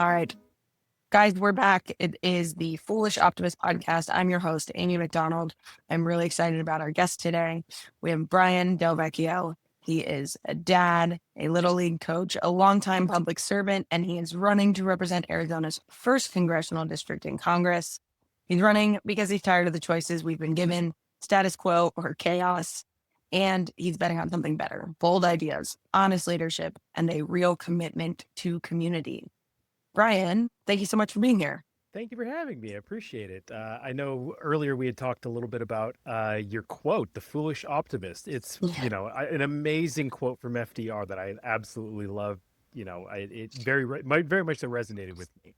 All right, guys, we're back. It is the Foolish Optimist podcast. I'm your host, Amy McDonald. I'm really excited about our guest today. We have Brian Delvecchio. He is a dad, a little league coach, a longtime public servant, and he is running to represent Arizona's first congressional district in Congress. He's running because he's tired of the choices we've been given, status quo or chaos, and he's betting on something better, bold ideas, honest leadership, and a real commitment to community. Brian, thank you so much for being here. Thank you for having me. I appreciate it. I know earlier we had talked a little bit about your quote, "The Foolish Optimist." It's an amazing quote from FDR that I absolutely love. It very much so resonated with me.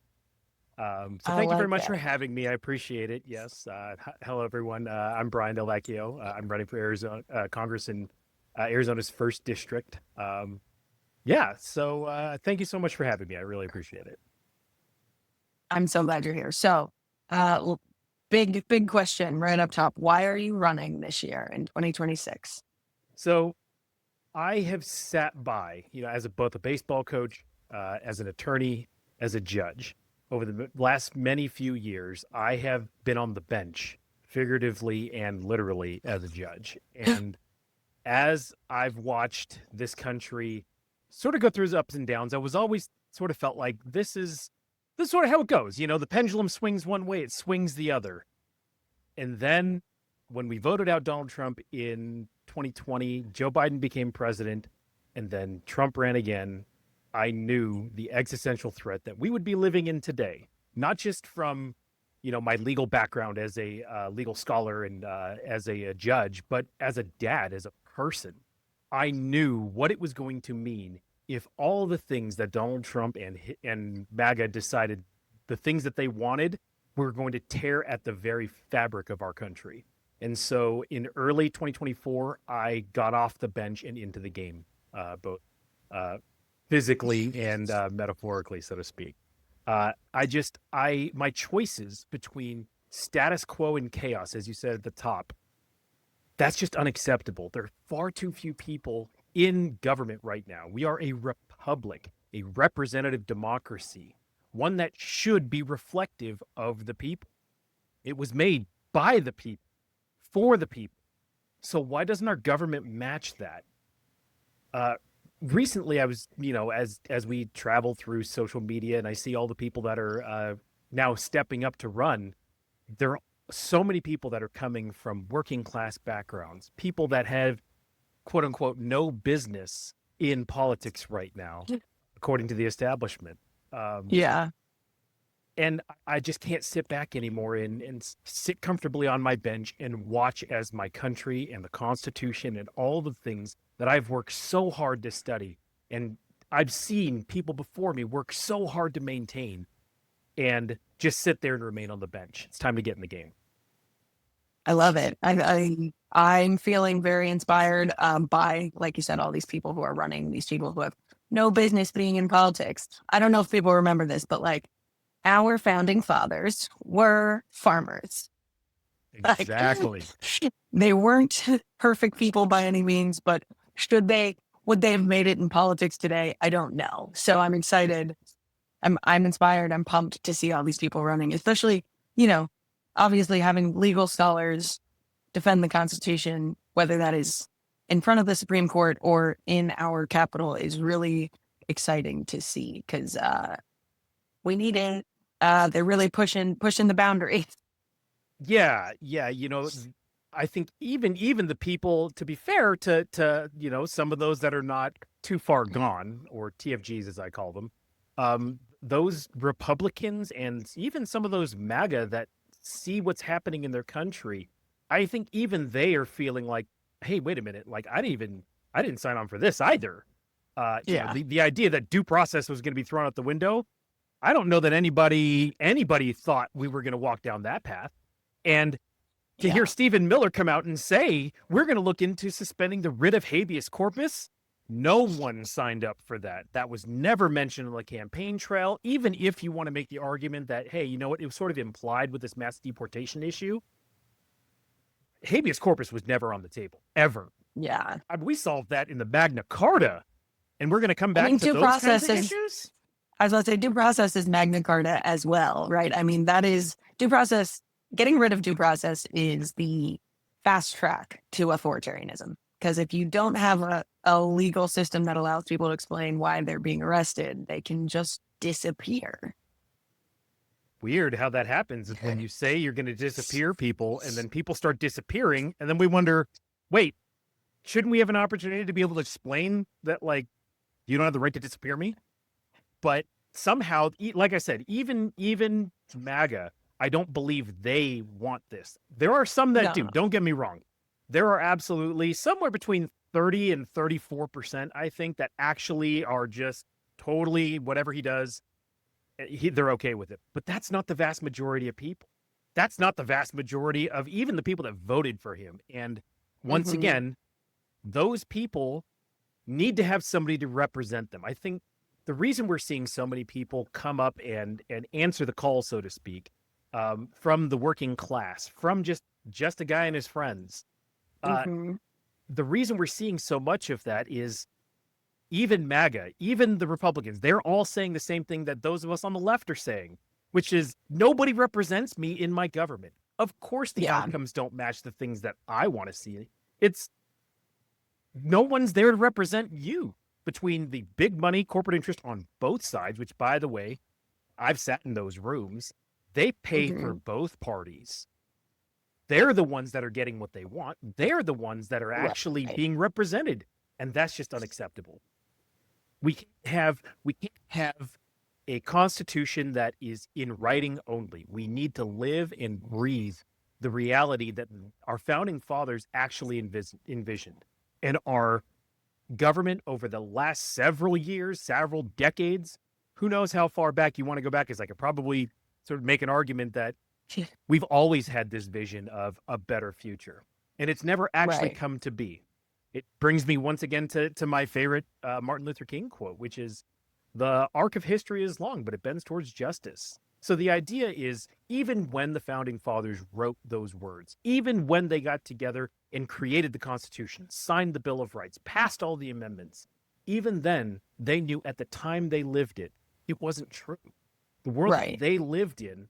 So I thank you very like much for that. having me. I appreciate it. Yes. Hello, everyone. I'm Brian Delvecchio. I'm running for Arizona Congress in Arizona's first district. So thank you so much for having me. I really appreciate it. I'm so glad you're here. So, uh, big question right up top. Why are you running this year in 2026? So I have sat by, as both a baseball coach, as an attorney, as a judge. Over the last many few years, I have been on the bench, figuratively and literally, as a judge. And as I've watched this country sort of go through its ups and downs, I was always sort of felt like this is sort of how it goes. The pendulum swings one way, it swings the other. And then when we voted out Donald Trump in 2020, Joe Biden became president, and then Trump ran again. I knew the existential threat that we would be living in today, not just from, my legal background as a legal scholar and as a judge, but as a dad, as a person. I knew what it was going to mean if all the things that Donald Trump and MAGA decided, the things that they wanted, were going to tear at the very fabric of our country. And so in early 2024, I got off the bench and into the game, both physically and metaphorically, so to speak. My choices between status quo and chaos, as you said at the top, that's just unacceptable. There are far too few people in government right now. We are a republic, a representative democracy, one that should be reflective of the people. It was made by the people, for the people. So why doesn't our government match that? Recently, I was, as we travel through social media and I see all the people that are now stepping up to run, there are so many people that are coming from working class backgrounds, people that have, quote unquote, no business in politics right now, according to the establishment. Yeah, And I just can't sit back anymore and sit comfortably on my bench and watch as my country and the Constitution and all the things that I've worked so hard to study, and I've seen people before me work so hard to maintain, and just sit there and remain on the bench. It's time to get in the game. I love it. I'm feeling very inspired by, like you said, all these people who are running, these people who have no business being in politics. I don't know if people remember this, but like our founding fathers were farmers. Like, Exactly. they weren't perfect people by any means, but would they have made it in politics today? I don't know. So I'm excited. I'm inspired. I'm pumped to see all these people running, especially, obviously having legal scholars defend the Constitution, whether that is in front of the Supreme Court or in our Capitol, is really exciting to see because we need it. They're really pushing the boundaries. Yeah. I think even the people, to be fair to some of those that are not too far gone, or TFGs as I call them, those Republicans and even some of those MAGA that see what's happening in their country, I think even they are feeling like, hey, wait a minute, like I didn't sign on for this either. Yeah. The idea that due process was going to be thrown out the window, I don't know that anybody thought we were going to walk down that path. And to Yeah. hear Stephen Miller come out and say, we're going to look into suspending the writ of habeas corpus, no one signed up for that. That was never mentioned on the campaign trail. Even if you want to make the argument that, hey, you know what, it was sort of implied with this mass deportation issue, habeas corpus was never on the table, ever. Yeah. We solved that in the Magna Carta, and we're going to come I back mean, to due those kinds process of is issues? I was about to say due process is Magna Carta as well, right? I mean, that is due process. Getting rid of due process is the fast track to authoritarianism. Because if you don't have a legal system that allows people to explain why they're being arrested, they can just disappear. Weird how that happens when you say you're going to disappear people and then people start disappearing. And then we wonder, wait, shouldn't we have an opportunity to be able to explain that, like, you don't have the right to disappear me? But somehow, like I said, even MAGA, I don't believe they want this. There are some that do. No. Don't get me wrong. There are absolutely somewhere between 30 and 34%, I think, that actually are just totally whatever he does, they're okay with it. But that's not the vast majority of people. That's not the vast majority of even the people that voted for him. And once Mhm. again, those people need to have somebody to represent them. I think the reason we're seeing so many people come up and answer the call, so to speak, from the working class, from just a guy and his friends, Mhm. the reason we're seeing so much of that is even MAGA, even the Republicans, they're all saying the same thing that those of us on the left are saying, which is nobody represents me in my government. Of course, the Yeah. outcomes don't match the things that I want to see. It's no one's there to represent you between the big money corporate interest on both sides, which, by the way, I've sat in those rooms. They pay for Mhm. both parties. They're the ones that are getting what they want. They're the ones that are actually Right. being represented. And that's just unacceptable. We can't have a constitution that is in writing only. We need to live and breathe the reality that our founding fathers actually envisioned. And our government over the last several years, several decades, who knows how far back you want to go back, is I could probably sort of make an argument that we've always had this vision of a better future. And it's never actually Right. come to be. It brings me once again to my favorite Martin Luther King quote, which is, the arc of history is long, but it bends towards justice. So the idea is, even when the founding fathers wrote those words, even when they got together and created the Constitution, signed the Bill of Rights, passed all the amendments, even then they knew at the time they lived it wasn't true. The world that Right. they lived in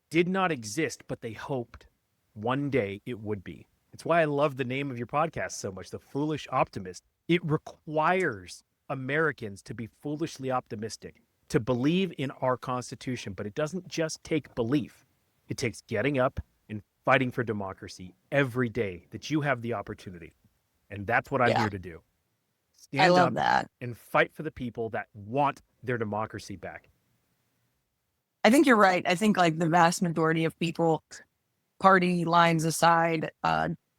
did not exist, but they hoped one day it would be. It's why I love the name of your podcast so much, The Foolish Optimist. It requires Americans to be foolishly optimistic, to believe in our Constitution, but it doesn't just take belief. It takes getting up and fighting for democracy every day that you have the opportunity. And that's what I'm Yeah. here to do. I Stand love up that. and fight for the people that want their democracy back. I think you're right. I think like the vast majority of people, party lines aside,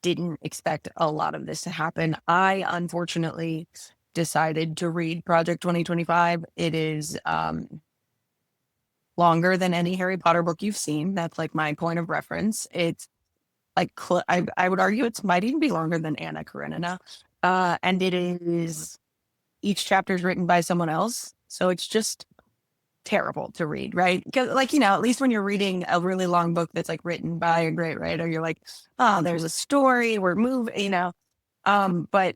didn't expect a lot of this to happen. I unfortunately decided to read Project 2025. It is longer than any Harry Potter book you've seen. That's like my point of reference. It's like I would argue it might even be longer than Anna Karenina. And it is each chapter is written by someone else. So it's just terrible to read, right? Because, like, at least when you're reading a really long book that's like written by a great writer, you're like, oh, there's a story, we're moving. But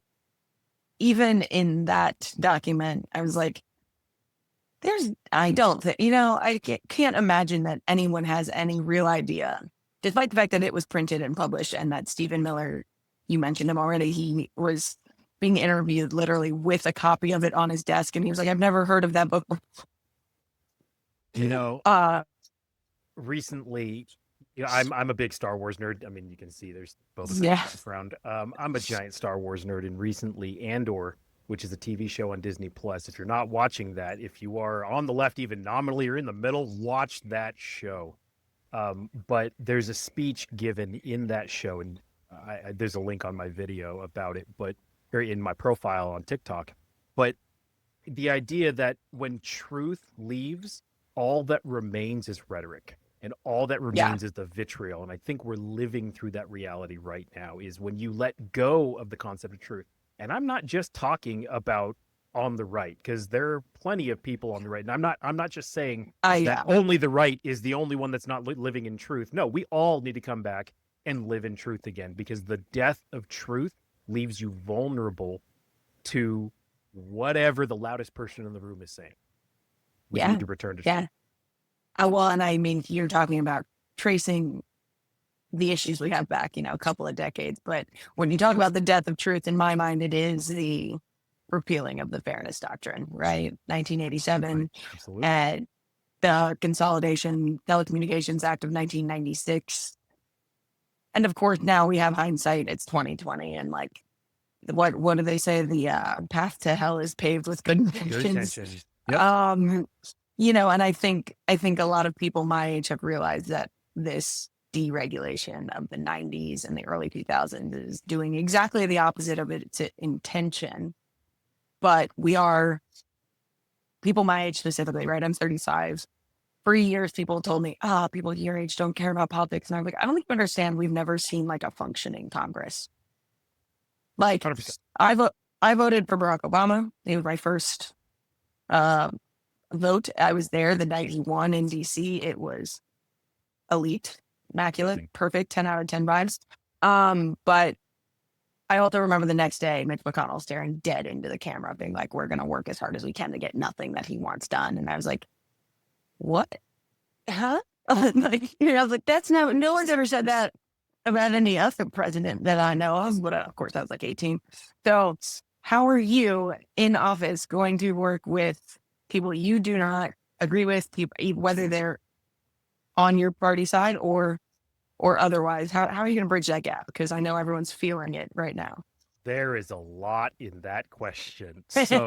even in that document, I was like, I don't think, I can't imagine that anyone has any real idea, despite the fact that it was printed and published and that Stephen Miller, you mentioned him already, he was being interviewed literally with a copy of it on his desk. And he was like, I've never heard of that book. You know, Uh, recently, I'm a big Star Wars nerd. I mean, you can see there's Boba Fett in yeah. the background. I'm a giant Star Wars nerd, and recently Andor, which is a TV show on Disney Plus. If you're not watching that, if you are on the left, even nominally, or in the middle, watch that show. But there's a speech given in that show, and there's a link on my video about it, but or in my profile on TikTok. But the idea that when truth leaves, all that remains is rhetoric, and all that Yeah. remains is the vitriol. And I think we're living through that reality right now, is when you let go of the concept of truth. And I'm not just talking about on the right, because there are plenty of people on the right. And I'm not just saying that Yeah. only the right is the only one that's not living in truth. No, we all need to come back and live in truth again, because the death of truth leaves you vulnerable to whatever the loudest person in the room is saying. We Yeah. need to return to truth. Yeah. Well, and I mean, you're talking about tracing the issues we have back, a couple of decades. But when you talk about the death of truth, in my mind, it is the repealing of the Fairness Doctrine, right? 1987, Absolutely. and the Consolidation Telecommunications Act of 1996. And of course, now we have hindsight. It's 2020, and like, what do they say? The path to hell is paved with good Good intentions. intentions. Yep. And I think a lot of people my age have realized that this deregulation of the 90s and the early 2000s is doing exactly the opposite of its intention. But we are, people my age specifically, right? I'm 35. For years, people told me, people your age don't care about politics. And I'm like, I don't think you understand. We've never seen like a functioning Congress. Like, 100%. I voted for Barack Obama. He was my first uh, vote. I was there the night he won in DC. It was elite, immaculate, perfect, 10 out of 10 vibes. But I also remember the next day, Mitch McConnell staring dead into the camera, being like, we're going to work as hard as we can to get nothing that he wants done. And I was like, what? Huh? I was like, that's no one's ever said that about any other president that I know of. But of course, I was like 18. So how are you in office going to work with people you do not agree with, people, whether they're on your party side or otherwise? How are you going to bridge that gap? Because I know everyone's feeling it right now. There is a lot in that question. So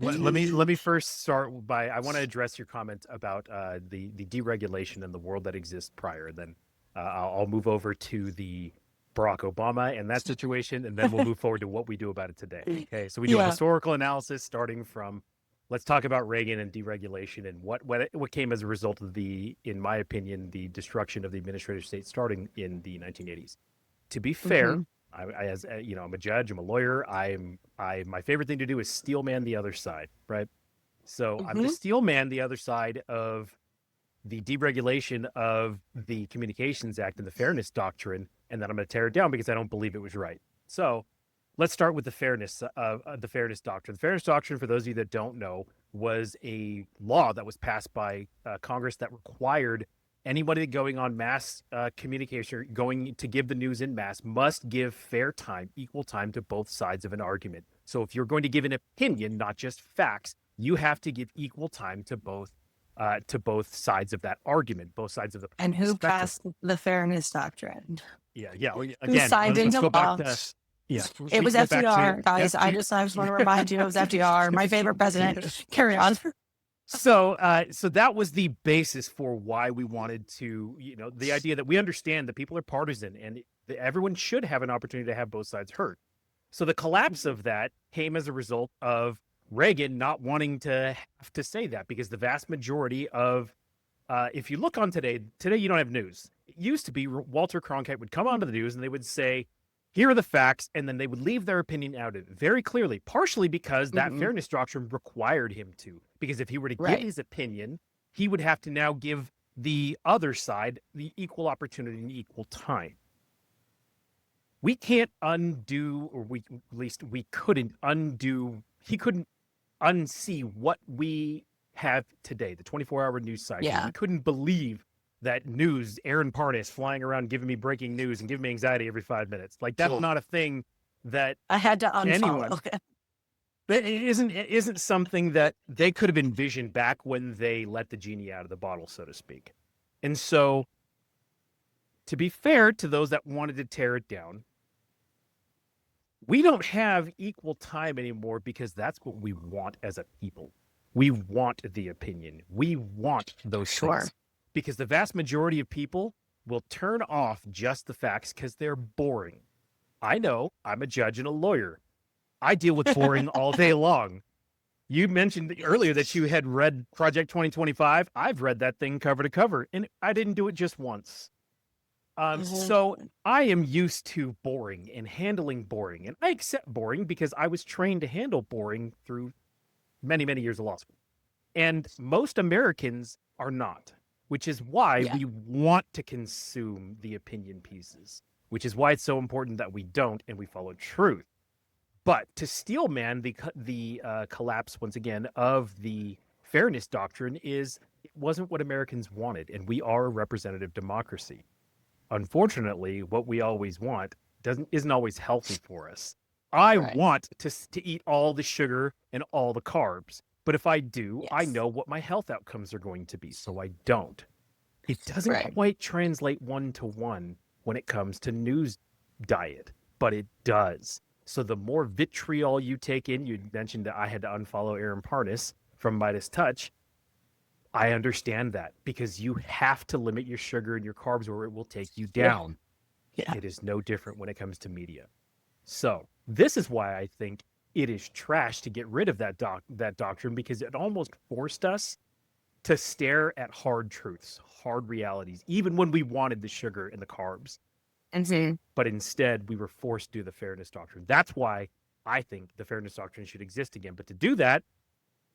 let me first start by, I want to address your comment about the deregulation and the world that exists prior. Then I'll move over to the Barack Obama and that situation, and then we'll move forward to what we do about it today. Okay, so we do a historical analysis starting from, let's talk about Reagan and deregulation and what came as a result of in my opinion, the destruction of the administrative state starting in the 1980s. To be fair, as I'm a judge, I'm a lawyer. My favorite thing to do is steel man the other side, right? So I'm the steel man the other side of the deregulation of the Communications Act and the Fairness Doctrine, and then I'm going to tear it down because I don't believe it was right. So let's start with the Fairness Doctrine. The Fairness Doctrine, for those of you that don't know, was a law that was passed by Congress that required anybody going on mass communication, going to give the news in mass, must give fair time, equal time to both sides of an argument. So if you're going to give an opinion, not just facts, you have to give equal time to both sides of that argument, both sides of the And who spectrum. passed the Fairness Doctrine? Yeah. Again, Who signed let's go back law? to It was FDR, guys. I just want to remind you it was FDR, my favorite president. Carry on. So that was the basis for why we wanted to, the idea that we understand that people are partisan and everyone should have an opportunity to have both sides heard. So the collapse of that came as a result of Reagan not wanting to have to say that, because the vast majority of, if you look on today you don't have news. It used to be Walter Cronkite would come onto the news and they would say, here are the facts, and then they would leave their opinion out of it very clearly, partially because that Fairness Doctrine required him to. Because if he were to give his opinion, he would have to now give the other side the equal opportunity and equal time. We can't undo, or we couldn't undo, he couldn't unsee what we have today, the 24-hour news cycle. Yeah. We couldn't believe that news, Aaron Parnas flying around giving me breaking news and giving me anxiety every 5 minutes. Like, that's not a thing that I had to unfollow. It isn't something that they could have envisioned back when they let the genie out of the bottle, so to speak. And so, to be fair to those that wanted to tear it down, we don't have equal time anymore because that's what we want as a people. We want the opinion. We want those things. Because the vast majority of people will turn off just the facts because they're boring. I know, I'm a judge and a lawyer. I deal with boring all day long. You mentioned earlier that you had read Project 2025. I've read that thing cover to cover, and I didn't do it just once. So I am used to boring and handling boring, and I accept boring because I was trained to handle boring through many, many years of law school. And most Americans are not, which is why we want to consume the opinion pieces, which is why it's so important that we don't and we follow truth. But to steelman the collapse, once again, of the fairness doctrine is it wasn't what Americans wanted, and we are a representative democracy. Unfortunately, what we always want isn't always healthy for us. I Right. want to eat all the sugar and all the carbs, but if I do, I Yes. know what my health outcomes are going to be, so I don't. It doesn't Right. quite translate one to one when it comes to news diet, but it does. So the more vitriol you take in, you mentioned that I had to unfollow Aaron Parnas from Midas Touch. I understand that because you have to limit your sugar and your carbs or it will take you Yeah. down. Yeah. It is no different when it comes to media. So this is why I think it is trash to get rid of that doctrine, because it almost forced us to stare at hard truths, hard realities, even when we wanted the sugar and the carbs. And But instead, we were forced to do the fairness doctrine. That's why I think the fairness doctrine should exist again. But to do that,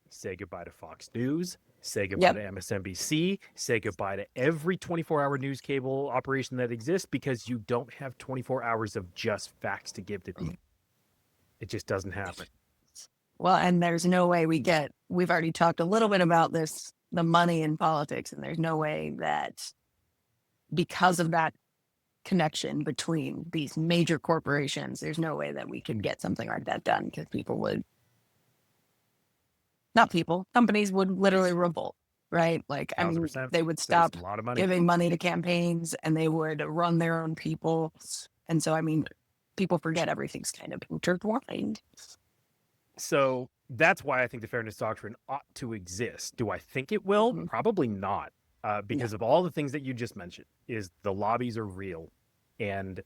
say goodbye to Fox News, say goodbye yep. to MSNBC, say goodbye to every 24-hour news cable operation that exists, because you don't have 24 hours of just facts to give to people. It just doesn't happen. Well, and there's no way we've already talked a little bit about this, the money in politics, and there's no way that because of that connection between these major corporations, there's no way that we could get something like that done, because companies would literally revolt, right? Like, I mean, 1,000%. they would That's stop a lot of money. giving money to campaigns and they would run their own people. And so, I mean, people forget everything's kind of intertwined. So that's why I think the fairness doctrine ought to exist. Do I think it will? Mhm. Probably not, because of all the things that you just mentioned. Is the lobbies are real, and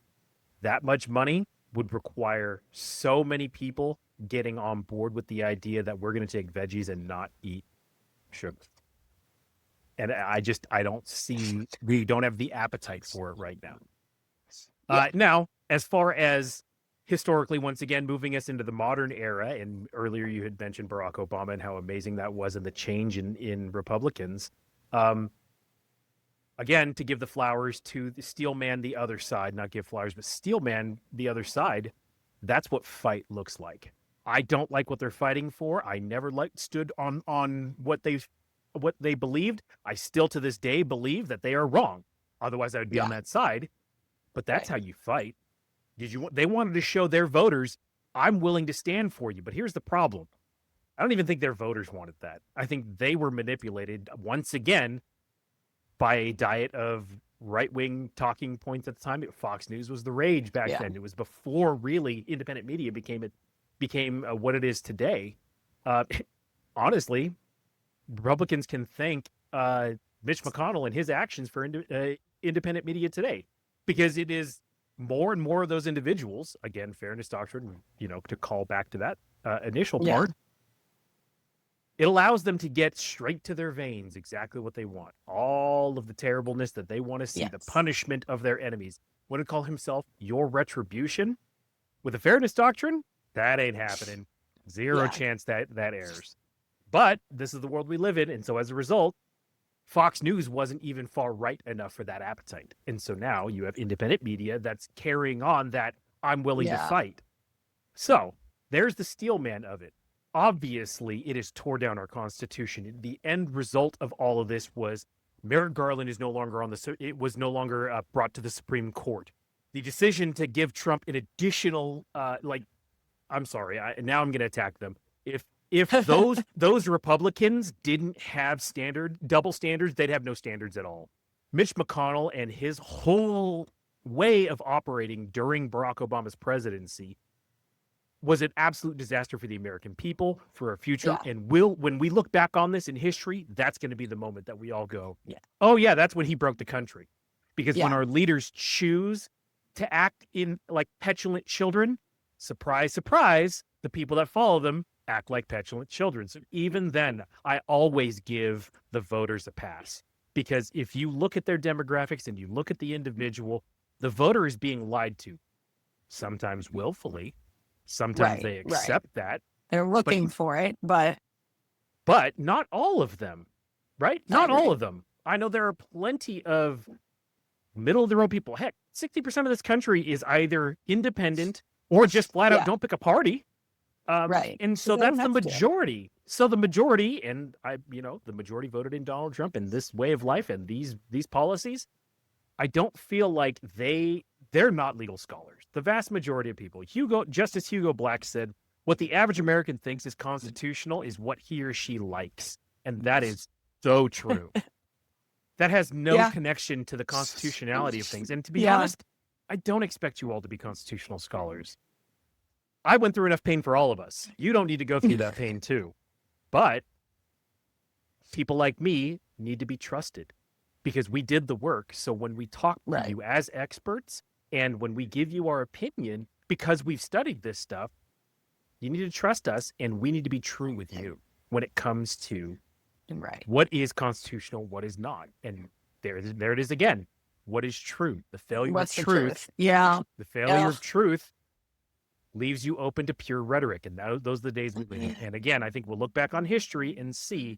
that much money would require so many people getting on board with the idea that we're going to take veggies and not eat sugar. And I don't see, we don't have the appetite for it right now. Yeah. Now, as far as historically, once again, moving us into the modern era, and earlier you had mentioned Barack Obama and how amazing that was and the change in Republicans. Again, to give the flowers to the steel man, the other side, not give flowers, but steel man, the other side. That's what fight looks like. I don't like what they're fighting for. I never stood on what they believed. I still to this day believe that they are wrong. Otherwise, I would be on that side. But that's Right. how you fight. They wanted to show their voters, I'm willing to stand for you. But here's the problem. I don't even think their voters wanted that. I think they were manipulated once again by a diet of right-wing talking points at the time. Fox News was the rage back Yeah. then. It was before really independent media became what it is today. Honestly, Republicans can thank Mitch McConnell and his actions for independent media today, because it is more and more of those individuals, again, fairness doctrine, to call back to that initial Yeah. part, it allows them to get straight to their veins exactly what they want. All of the terribleness that they want to see, the Yes. punishment of their enemies. What did call himself? Your retribution? With the fairness doctrine, that ain't happening. Zero Yeah. chance that airs. But this is the world we live in, and so as a result, Fox News wasn't even far right enough for that appetite. And so now you have independent media that's carrying on that I'm willing to fight. So there's the steel man of it. Obviously, it has tore down our Constitution. The end result of all of this was Merrick Garland is no longer it was no longer brought to the Supreme Court. The decision to give Trump an additional, I'm sorry, now I'm going to attack them. If those Republicans didn't have double standards, they'd have no standards at all. Mitch McConnell and his whole way of operating during Barack Obama's presidency was an absolute disaster for the American people, for our future. Yeah. And when we look back on this in history, that's going to be the moment that we all go, oh yeah, that's when he broke the country. Because when our leaders choose to act in like petulant children, surprise, surprise, the people that follow them act like petulant children. So even then, I always give the voters a pass. Because if you look at their demographics and you look at the individual, the voter is being lied to, sometimes willfully. Sometimes they accept that. They're looking for it, but not all of them, right? Not all of them. I know there are plenty of middle of the road people. Heck, 60% of this country is either independent or just flat out don't pick a party. Right. And So so they don't that's the have to. majority. So the majority, and the majority voted in Donald Trump and this way of life and these policies. I don't feel like they're not legal scholars. The vast majority of people, Justice Hugo Black said, what the average American thinks is constitutional is what he or she likes, and that is so true. That has no Yeah. connection to the constitutionality of things. And to be Yeah. honest, I don't expect you all to be constitutional scholars. I went through enough pain for all of us. You don't need to go through that pain too. But people like me need to be trusted because we did the work. So when we talk to Right. you as experts and when we give you our opinion, because we've studied this stuff, you need to trust us and we need to be true with you when it comes to Right. what is constitutional, what is not. And there it is again. What is truth? The failure What's of the truth. truth? Yeah. The failure Ugh. of truth leaves you open to pure rhetoric. And those are the days we live in. And again, I think we'll look back on history and see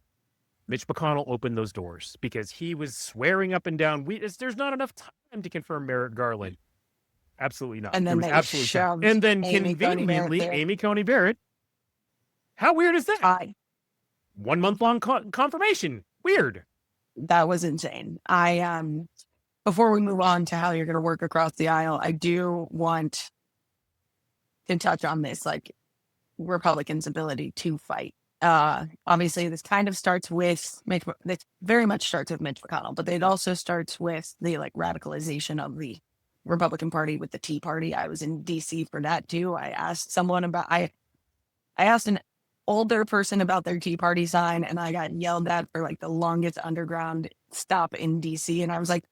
Mitch McConnell opened those doors because he was swearing up and down, there's not enough time to confirm Merrick Garland. Absolutely not. And There then was they absolutely time. shoved And then Amy Coney Barrett conveniently, there. Amy Coney Barrett. How weird is that? 1 month long confirmation. Weird. That was insane. Before we move on to how you're going to work across the aisle, I do want to touch on this, like Republicans' ability to fight. Obviously, this kind of starts with this very much starts with Mitch McConnell, but it also starts with the like radicalization of the Republican Party with the Tea Party. I was in DC for that too. I asked I asked an older person about their Tea Party sign, and I got yelled at for like the longest underground stop in DC. And I was like,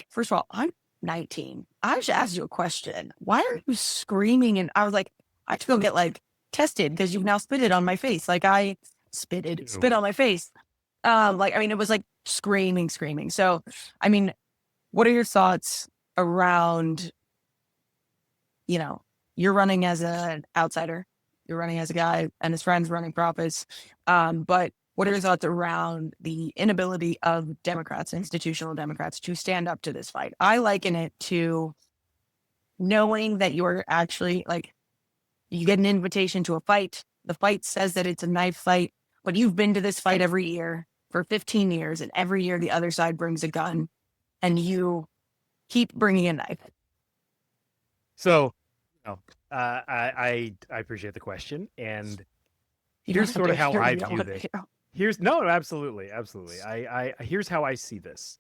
first of all, I'm 19. I just asked you a question. Why are you screaming? And I was like, I have to go get like tested because you've now spitted on my face. Like I spit on my face. It was like screaming. So, I mean, what are your thoughts around, you're running as an outsider, you're running as a guy and his friends running for office. But what are your thoughts around the inability of Democrats, institutional Democrats, to stand up to this fight? I liken it to knowing that you're actually like, you get an invitation to a fight. The fight says that it's a knife fight, but you've been to this fight every year for 15 years, and every year the other side brings a gun, and you keep bringing a knife. So, I appreciate the question, and here's sort of how I view this. Absolutely. Here's how I see this.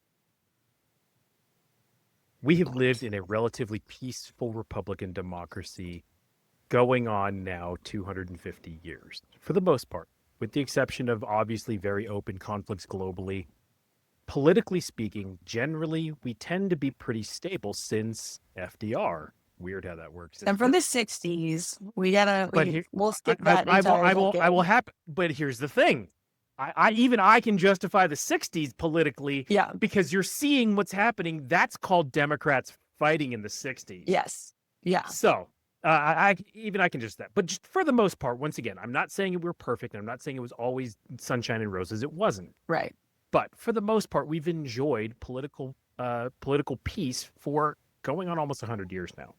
We have lived in a relatively peaceful Republican democracy going on now 250 years, for the most part, with the exception of obviously very open conflicts globally. Politically speaking, generally, we tend to be pretty stable since FDR. Weird how that works. And from the 60s, we'll skip that. I will happen. But here's the thing. I can justify the 60s politically because you're seeing what's happening. That's called Democrats fighting in the 60s. Yes. Yeah. So I can just that. But just for the most part, once again, I'm not saying we're perfect. I'm not saying it was always sunshine and roses. It wasn't. Right. But for the most part, we've enjoyed political peace for going on almost 100 years now.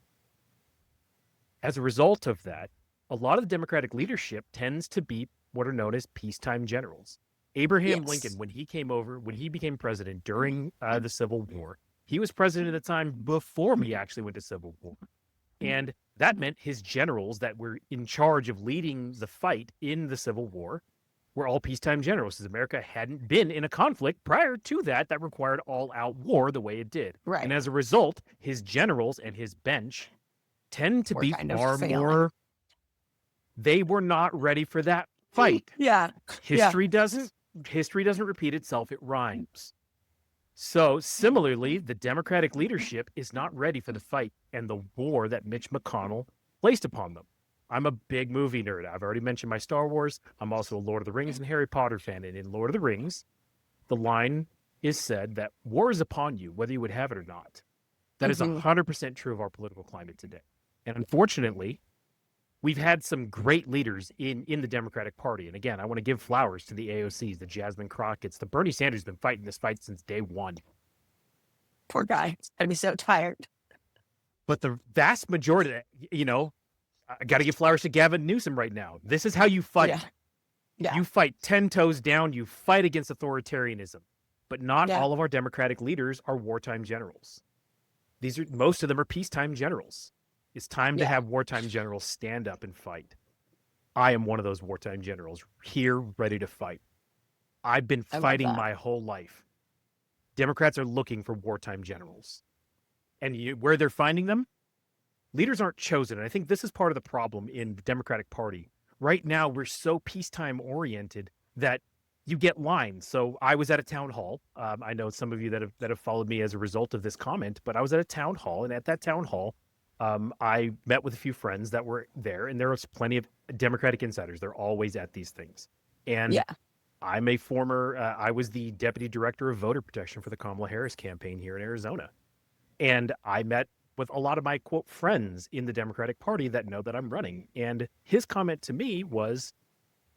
As a result of that, a lot of the Democratic leadership tends to be what are known as peacetime generals. Abraham Lincoln, when he became president during the Civil War, he was president at the time before we actually went to Civil War. And that meant his generals that were in charge of leading the fight in the Civil War were all peacetime generals, because America hadn't been in a conflict prior to that required all-out war the way it did. Right. And as a result, his generals and his bench tend to be far more. They were not ready for that fight. Yeah. History doesn't repeat itself, it rhymes. So similarly, the Democratic leadership is not ready for the fight and the war that Mitch McConnell placed upon them. I'm a big movie nerd. I've already mentioned my Star Wars. I'm also a Lord of the Rings and Harry Potter fan. And in Lord of the Rings, the line is said that war is upon you, whether you would have it or not. That is 100% true of our political climate today. And unfortunately, we've had some great leaders in the Democratic Party. And again, I want to give flowers to the AOCs, the Jasmine Crockett's, the Bernie Sanders has been fighting this fight since day one. Poor guy. I'd be so tired. But the vast majority, I got to give flowers to Gavin Newsom right now. This is how you fight. Yeah. Yeah. You fight 10 toes down. You fight against authoritarianism. But not Yeah. all of our Democratic leaders are wartime generals. Most of them are peacetime generals. It's time to have wartime generals stand up and fight. I am one of those wartime generals here, ready to fight. I've been fighting my whole life. Democrats are looking for wartime generals. And where they're finding them? Leaders aren't chosen. And I think this is part of the problem in the Democratic Party. Right now, we're so peacetime oriented that you get lines. So I was at a town hall. I know some of you that have followed me as a result of this comment, but I was at a town hall. And at that town hall, I met with a few friends that were there. And there was plenty of Democratic insiders. They're always at these things. And I'm a former, I was the deputy director of voter protection for the Kamala Harris campaign here in Arizona. And I met with a lot of my, quote, friends in the Democratic Party that know that I'm running. And his comment to me was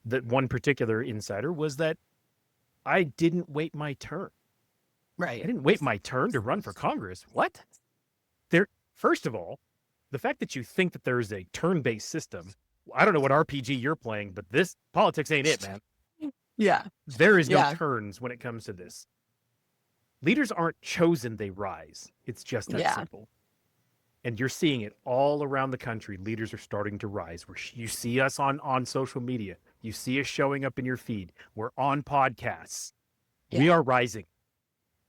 that one particular insider was that I didn't wait my turn. Right. I didn't wait my turn to run for Congress. What? First of all, the fact that you think that there is a turn-based system, I don't know what RPG you're playing, but this politics ain't it, man. Yeah. There is no turns when it comes to this. Leaders aren't chosen, they rise. It's just that simple. And you're seeing it all around the country. Leaders are starting to rise. You see us on social media. You see us showing up in your feed. We're on podcasts. We are rising.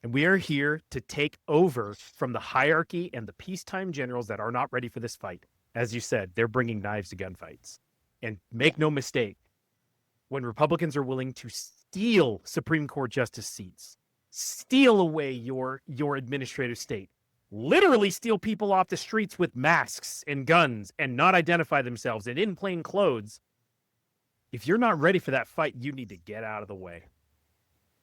And we are here to take over from the hierarchy and the peacetime generals that are not ready for this fight. As you said, they're bringing knives to gunfights. And make no mistake, when Republicans are willing to steal Supreme Court justice seats, steal away your administrative state, literally steal people off the streets with masks and guns and not identify themselves and in plain clothes, if you're not ready for that fight, you need to get out of the way.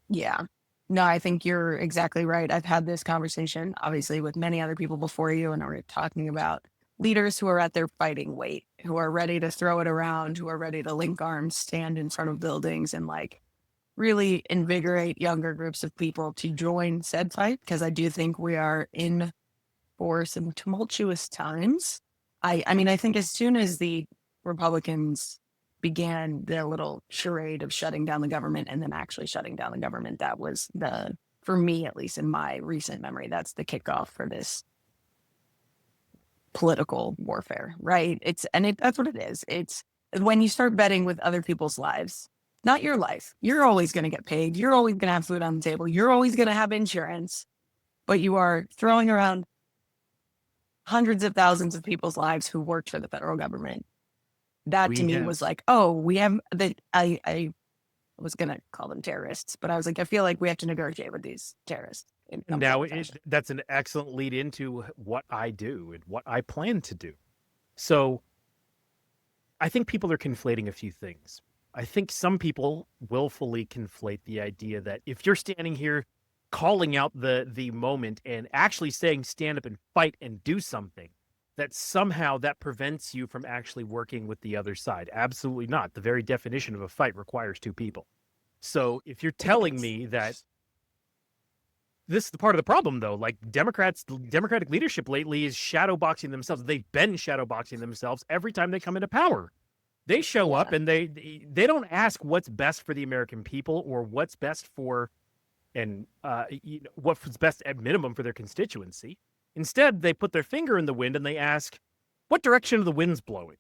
Yeah. No, I think you're exactly right. I've had this conversation, obviously, with many other people before you, and we're talking about leaders who are at their fighting weight, who are ready to throw it around, who are ready to link arms, stand in front of buildings, and really invigorate younger groups of people to join said fight. Because I do think we are in for some tumultuous times. I mean, I think as soon as the Republicans began their little charade of shutting down the government and then actually shutting down the government, that was for me, at least in my recent memory, that's the kickoff for this political warfare, right? That's what it is. It's when you start betting with other people's lives, not your life. You're always going to get paid. You're always going to have food on the table. You're always going to have insurance, but you are throwing around hundreds of thousands of people's lives who worked for the federal government. That to me was like, oh, we have that. I was going to call them terrorists, but I was like, I feel like we have to negotiate with these terrorists. Now, that's an excellent lead into what I do and what I plan to do. So I think people are conflating a few things. I think some people willfully conflate the idea that if you're standing here calling out the moment and actually saying stand up and fight and do something, that somehow that prevents you from actually working with the other side. Absolutely not. The very definition of a fight requires two people. So if you're telling me that this is the part of the problem, though, like Democratic leadership lately is shadowboxing themselves. They've been shadowboxing themselves every time they come into power. They show up and they don't ask what's best for the American people or what's best for what's best at minimum for their constituency. Instead, they put their finger in the wind and they ask, what direction are the winds blowing?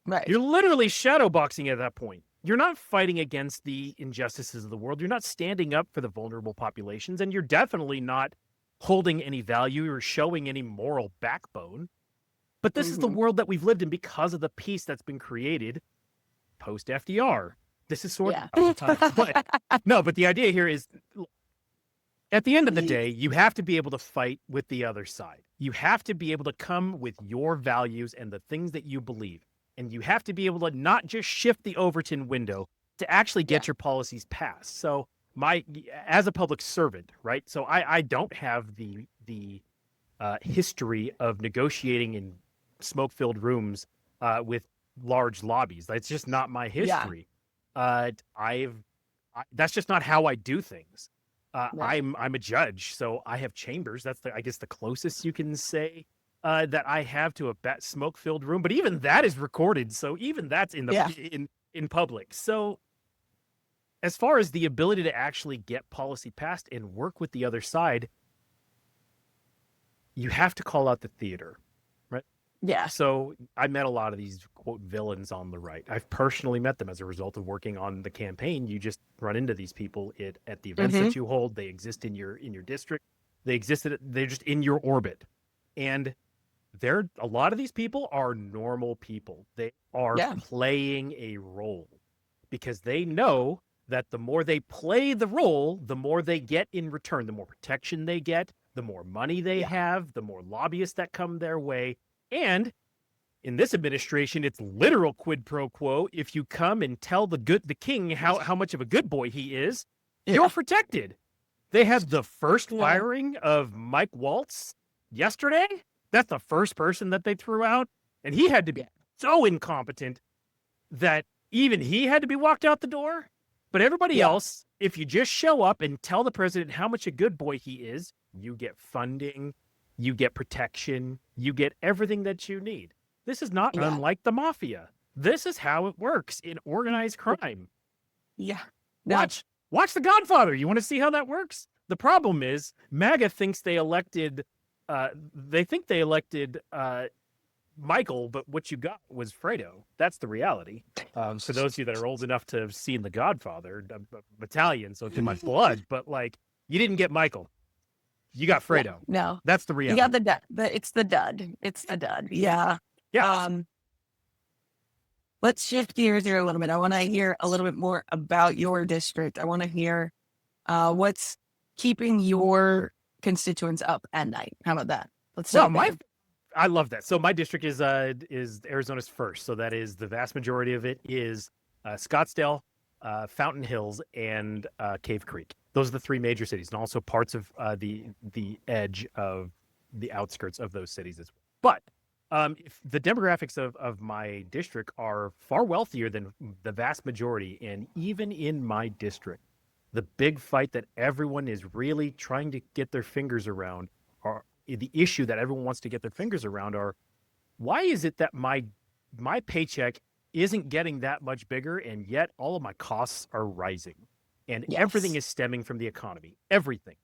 Right. You're literally shadowboxing at that point. You're not fighting against the injustices of the world. You're not standing up for the vulnerable populations, and you're definitely not holding any value or showing any moral backbone. But this is the world that we've lived in because of the peace that's been created post FDR. This is sort of but the idea here is, at the end of the day, you have to be able to fight with the other side. You have to be able to come with your values and the things that you believe. And you have to be able to not just shift the Overton window to actually get your policies passed. So as a public servant, right? So I don't have the history of negotiating in smoke-filled rooms with large lobbies. That's just not my history. That's just not how I do things. I'm a judge, so I have chambers. That's I guess the closest you can say that I have to a smoke-filled room, but even that is recorded, so even that's in the Yeah. in public. So as far as the ability to actually get policy passed and work with the other side, you have to call out the theater, right? Yeah. So I met a lot of these quote villains on the right. I've personally met them as a result of working on the campaign. You just run into these people at the events Mm-hmm. that you hold. They exist in your district. They're just in your orbit. And a lot of these people are normal people. They are Yeah. playing a role because they know that the more they play the role, the more they get in return, the more protection they get, the more money they Yeah. have, the more lobbyists that come their way. And in this administration, it's literal quid pro quo. If you come and tell the king how much of a good boy he is, you're Yeah. protected. They had the first Yeah. firing of Mike Waltz yesterday. That's the first person that they threw out. And he had to be so incompetent that even he had to be walked out the door. But everybody Yeah. else, if you just show up and tell the president how much a good boy he is, you get funding, you get protection, you get everything that you need. This is not Yeah. unlike the mafia. This is how it works in organized crime. Yeah. No. Watch The Godfather. You want to see how that works? The problem is MAGA thinks they elected Michael, but what you got was Fredo. That's the reality. For those of you that are old enough to have seen The Godfather, I'm Italian, so it's in my blood, but like you didn't get Michael. You got Fredo. Yeah. No. That's the You reality. got the dud. It's the dud. It's the dud. Yeah. Yeah. Let's shift gears here a little bit. I want to hear a little bit more about your district. I want to hear what's keeping your constituents up at night. How about that? Let's start there. I love that. So my district is Arizona's first. So that is the vast majority of it is Scottsdale, Fountain Hills, and Cave Creek. Those are the three major cities, and also parts of the edge of the outskirts of those cities as well. But if the demographics of my district are far wealthier than the vast majority, and even in my district, the big fight that everyone is really trying to get their fingers around, or the issue that everyone wants to get their fingers around, are why is it that my paycheck isn't getting that much bigger, and yet all of my costs are rising, and everything is stemming from the economy. Everything.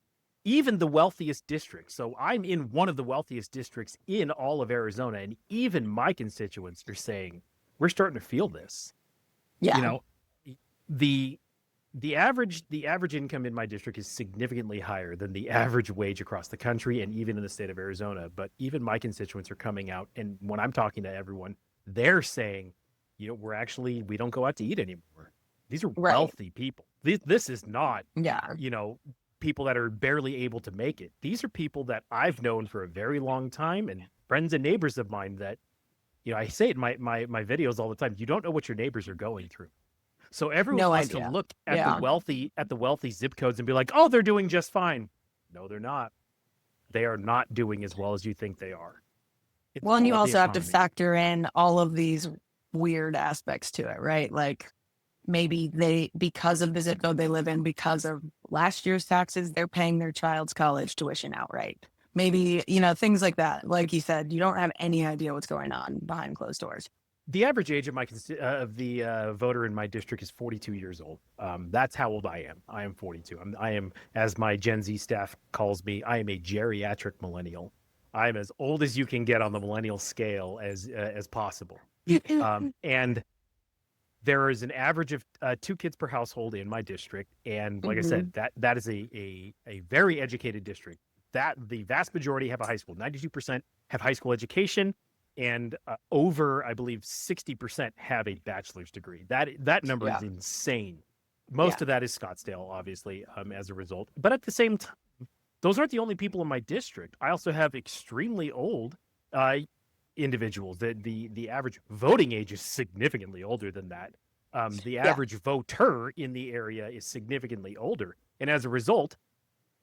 Even the wealthiest districts. So I'm in one of the wealthiest districts in all of Arizona, and even my constituents are saying, we're starting to feel this. Yeah. You know, the average income in my district is significantly higher than the average wage across the country and even in the state of Arizona. But even my constituents are coming out, and when I'm talking to everyone, they're saying, you know, we don't go out to eat anymore. These are wealthy people. This is not, you know, people that are barely able to make it. These are people that I've known for a very long time, and friends and neighbors of mine that, you know, I say it in my videos all the time. You don't know what your neighbors are going through. So everyone wants to look at the wealthy zip codes and be like, oh, they're doing just fine. No, they're not. They are not doing as well as you think they are. Well, and you also have to factor in all of these weird aspects to it, right? Like maybe because of the zip code they live in, because of last year's taxes, they're paying their child's college tuition outright. Maybe, you know, things like that. Like you said, you don't have any idea what's going on behind closed doors. The average age of the voter in my district is 42 years old. That's how old I am. I am 42. I am, as my Gen Z staff calls me, I am a geriatric millennial. I'm as old as you can get on the millennial scale as possible. And there is an average of 2 kids per household in my district, and like I said, that is a very educated district. That the vast majority have a high school. 92% have high school education. And over, I believe, 60% have a bachelor's degree. That number is insane. Most of that is Scottsdale, obviously, as a result. But at the same time, those aren't the only people in my district. I also have extremely old individuals. The average voting age is significantly older than that. The average voter in the area is significantly older. And as a result,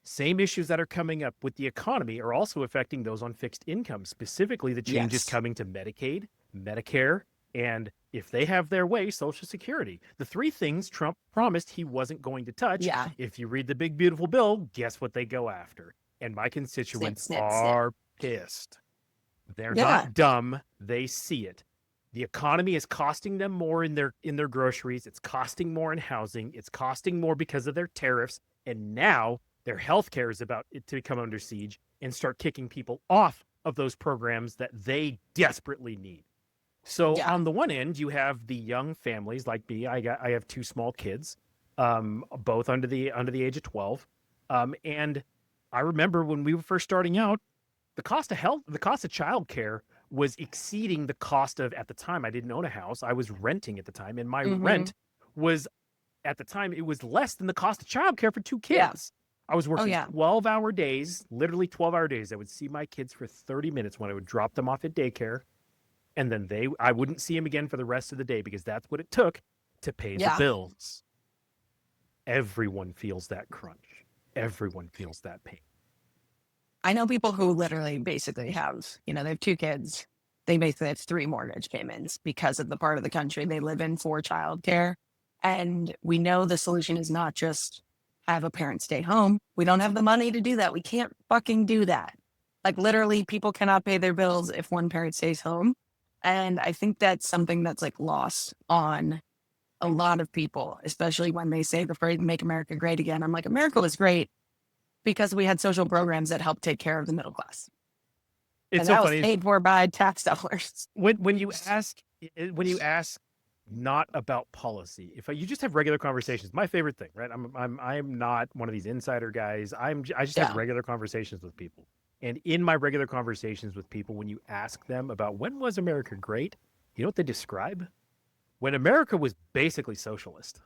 same issues that are coming up with the economy are also affecting those on fixed income, specifically the changes coming to Medicaid, Medicare, and if they have their way, Social Security. The 3 things Trump promised he wasn't going to touch. Yeah. If you read the big, beautiful bill, guess what they go after? And my constituents are pissed. They're Yeah. not dumb. They see it. The economy is costing them more in their groceries. It's costing more in housing. It's costing more because of their tariffs. And now their health care is about to come under siege and start kicking people off of those programs that they desperately need. So Yeah. on the one end, you have the young families like me. I have two small kids, both under the age of 12. And I remember when we were first starting out, the cost of childcare was exceeding the cost of, at the time, I didn't own a house. I was renting at the time, and my Hmm. rent was, at the time, it was less than the cost of childcare for two Yeah. kids. I was Oh, working yeah. 12-hour days, literally 12-hour days. I would see my kids for 30 minutes when I would drop them off at daycare, and then I wouldn't see them again for the rest of the day because that's what it took to pay the Yeah. bills. Everyone feels that crunch. Everyone feels that pain. I know people who literally basically have, they have two kids. They basically have three mortgage payments because of the part of the country they live in for childcare. And we know the solution is not just have a parent stay home. We don't have the money to do that. We can't fucking do that. Like literally, people cannot pay their bills if one parent stays home. And I think that's something that's like lost on a lot of people, especially when they say the phrase "Make America Great Again." I'm like, America was great because we had social programs that helped take care of the middle class. It's And so that was funny paid for by tax dollars. when you ask not about policy. If you just have regular conversations, my favorite thing, right? I'm not one of these insider guys. I just have Yeah. regular conversations with people. And in my regular conversations with people, when you ask them about when was America great, you know what they describe? When America was basically socialist.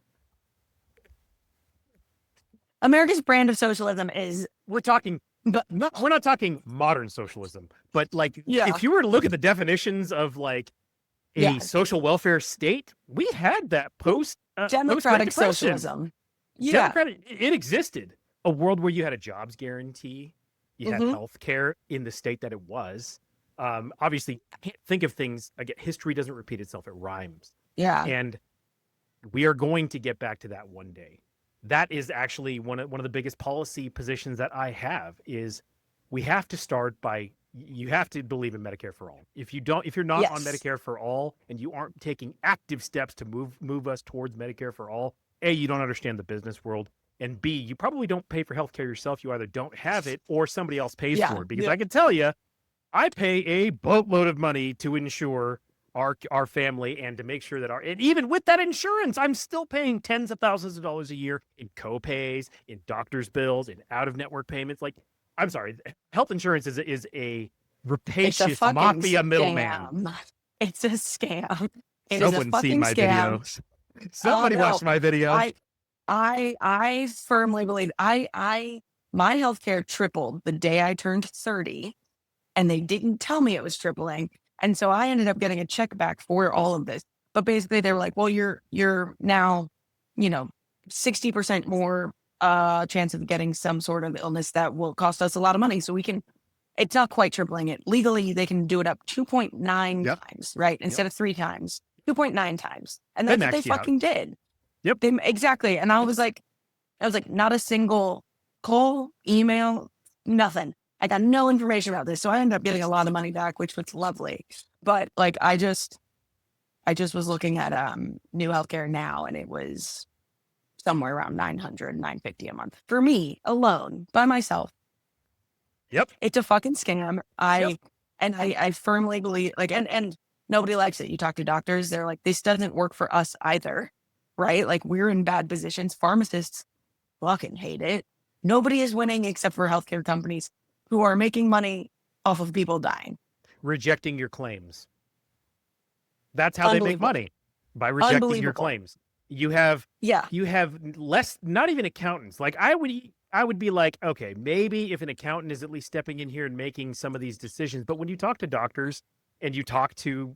America's brand of socialism is, We're talking but we're not talking modern socialism, but like yeah, if you were to look at the definitions of like yeah, a social welfare state, we had that post Great democratic Depression. socialism. Yeah. Democratic, it existed. A world where you had a jobs guarantee, you had Hmm. health care in the state that it was. Obviously, I can't think of things. Again, history doesn't repeat itself; it rhymes. Yeah. And we are going to get back to that one day. That is actually one of the biggest policy positions that I have is we have to start by you have to believe in Medicare for all. If you're not on Yes. Medicare for all and you aren't taking active steps to move us towards Medicare for all, A, you don't understand the business world, and B, you probably don't pay for healthcare yourself. You either don't have it or somebody else pays Yeah. for it. Because I can tell you, I pay a boatload of money to insure our family and to make sure that and even with that insurance, I'm still paying tens of thousands of dollars a year in copays, in doctor's bills, in out of network payments. Like, I'm sorry, health insurance is a It's a rapacious fucking mafia middleman. scam. It's a scam. It is a Someone's seen fucking my scam. videos. Somebody No, watched my video. I firmly believe my healthcare tripled the day I turned 30, and they didn't tell me it was tripling. And so I ended up getting a check back for all of this. But basically they were like, well, you're now, you know, 60% more chance of getting some sort of illness that will cost us a lot of money. So it's not quite tripling it. Legally, they can do it up 2.9 Yep. times, right? Yep. Instead of 3 times, 2.9 times. And They that's what they maxed you out. fucking did. Yep. Exactly. And I was like, not a single call, email, nothing. I got no information about this. So I ended up getting a lot of money back, which was lovely. But like, I just was looking at new healthcare now, and it was somewhere around 900, 950 a month for me alone by myself. Yep. It's a fucking scam. I firmly believe, like, and nobody likes it. You talk to doctors, they're like, this doesn't work for us either, right? Like, we're in bad positions. Pharmacists fucking hate it. Nobody is winning except for healthcare companies who are making money off of people dying. Rejecting your claims. That's how they make money, by rejecting your claims. You have less, not even accountants. Like I would be like, okay, maybe if an accountant is at least stepping in here and making some of these decisions. But when you talk to doctors and you talk to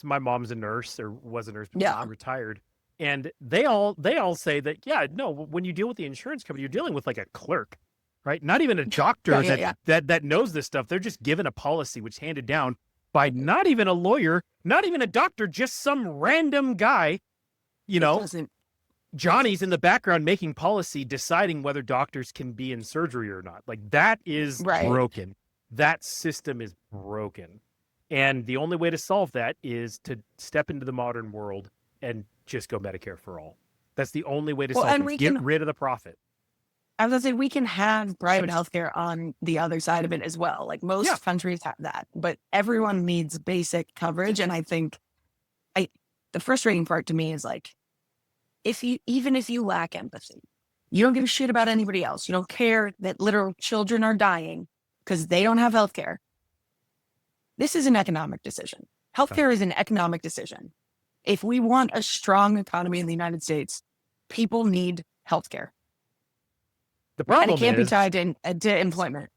my mom's a nurse or was a nurse, but she retired. And they all say that, no, when you deal with the insurance company, you're dealing with like a clerk, right? Not even a doctor that knows this stuff. They're just given a policy which handed down by not even a lawyer, not even a doctor, just some random guy, Johnny's in the background making policy, deciding whether doctors can be in surgery or not. Like that is broken. That system is broken. And the only way to solve that is to step into the modern world and just go Medicare for all. That's the only way to Well, solve and things. Get rid of the profit. I was gonna say, we can have private healthcare on the other side of it as well. Like Yeah. most countries have that, but everyone needs basic coverage. And I think I, the frustrating part to me is like, even if you lack empathy, you don't give a shit about anybody else. You don't care that literal children are dying because they don't have healthcare. This is an economic decision. Healthcare is an economic decision. If we want a strong economy in the United States, people need healthcare. The And it problem can't be is, tied to employment.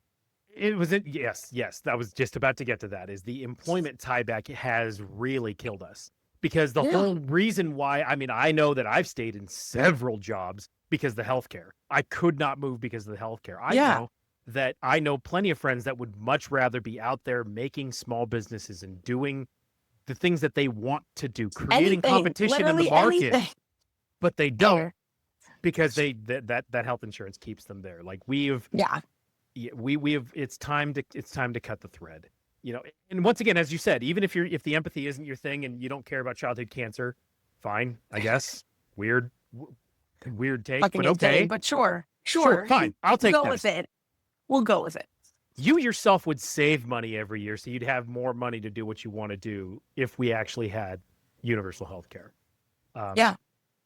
yes, that was just about to get to that, is the employment tieback has really killed us. Because the Yeah. whole reason why, I mean, I know that I've stayed in several jobs because of the healthcare. I could not move because of the healthcare. I know plenty of friends that would much rather be out there making small businesses and doing the things that they want to do, creating Anything, competition in the literally market, anything. but they don't because that health insurance keeps them there. Like Yeah. it's time to cut the thread. And once again, as you said, even if the empathy isn't your thing and you don't care about childhood cancer, fine, I guess. Weird take, Fucking but okay. insane, but sure. Fine. I'll take Go that. with it. We'll go with it. You yourself would save money every year, so you'd have more money to do what you want to do if we actually had universal health care. Yeah.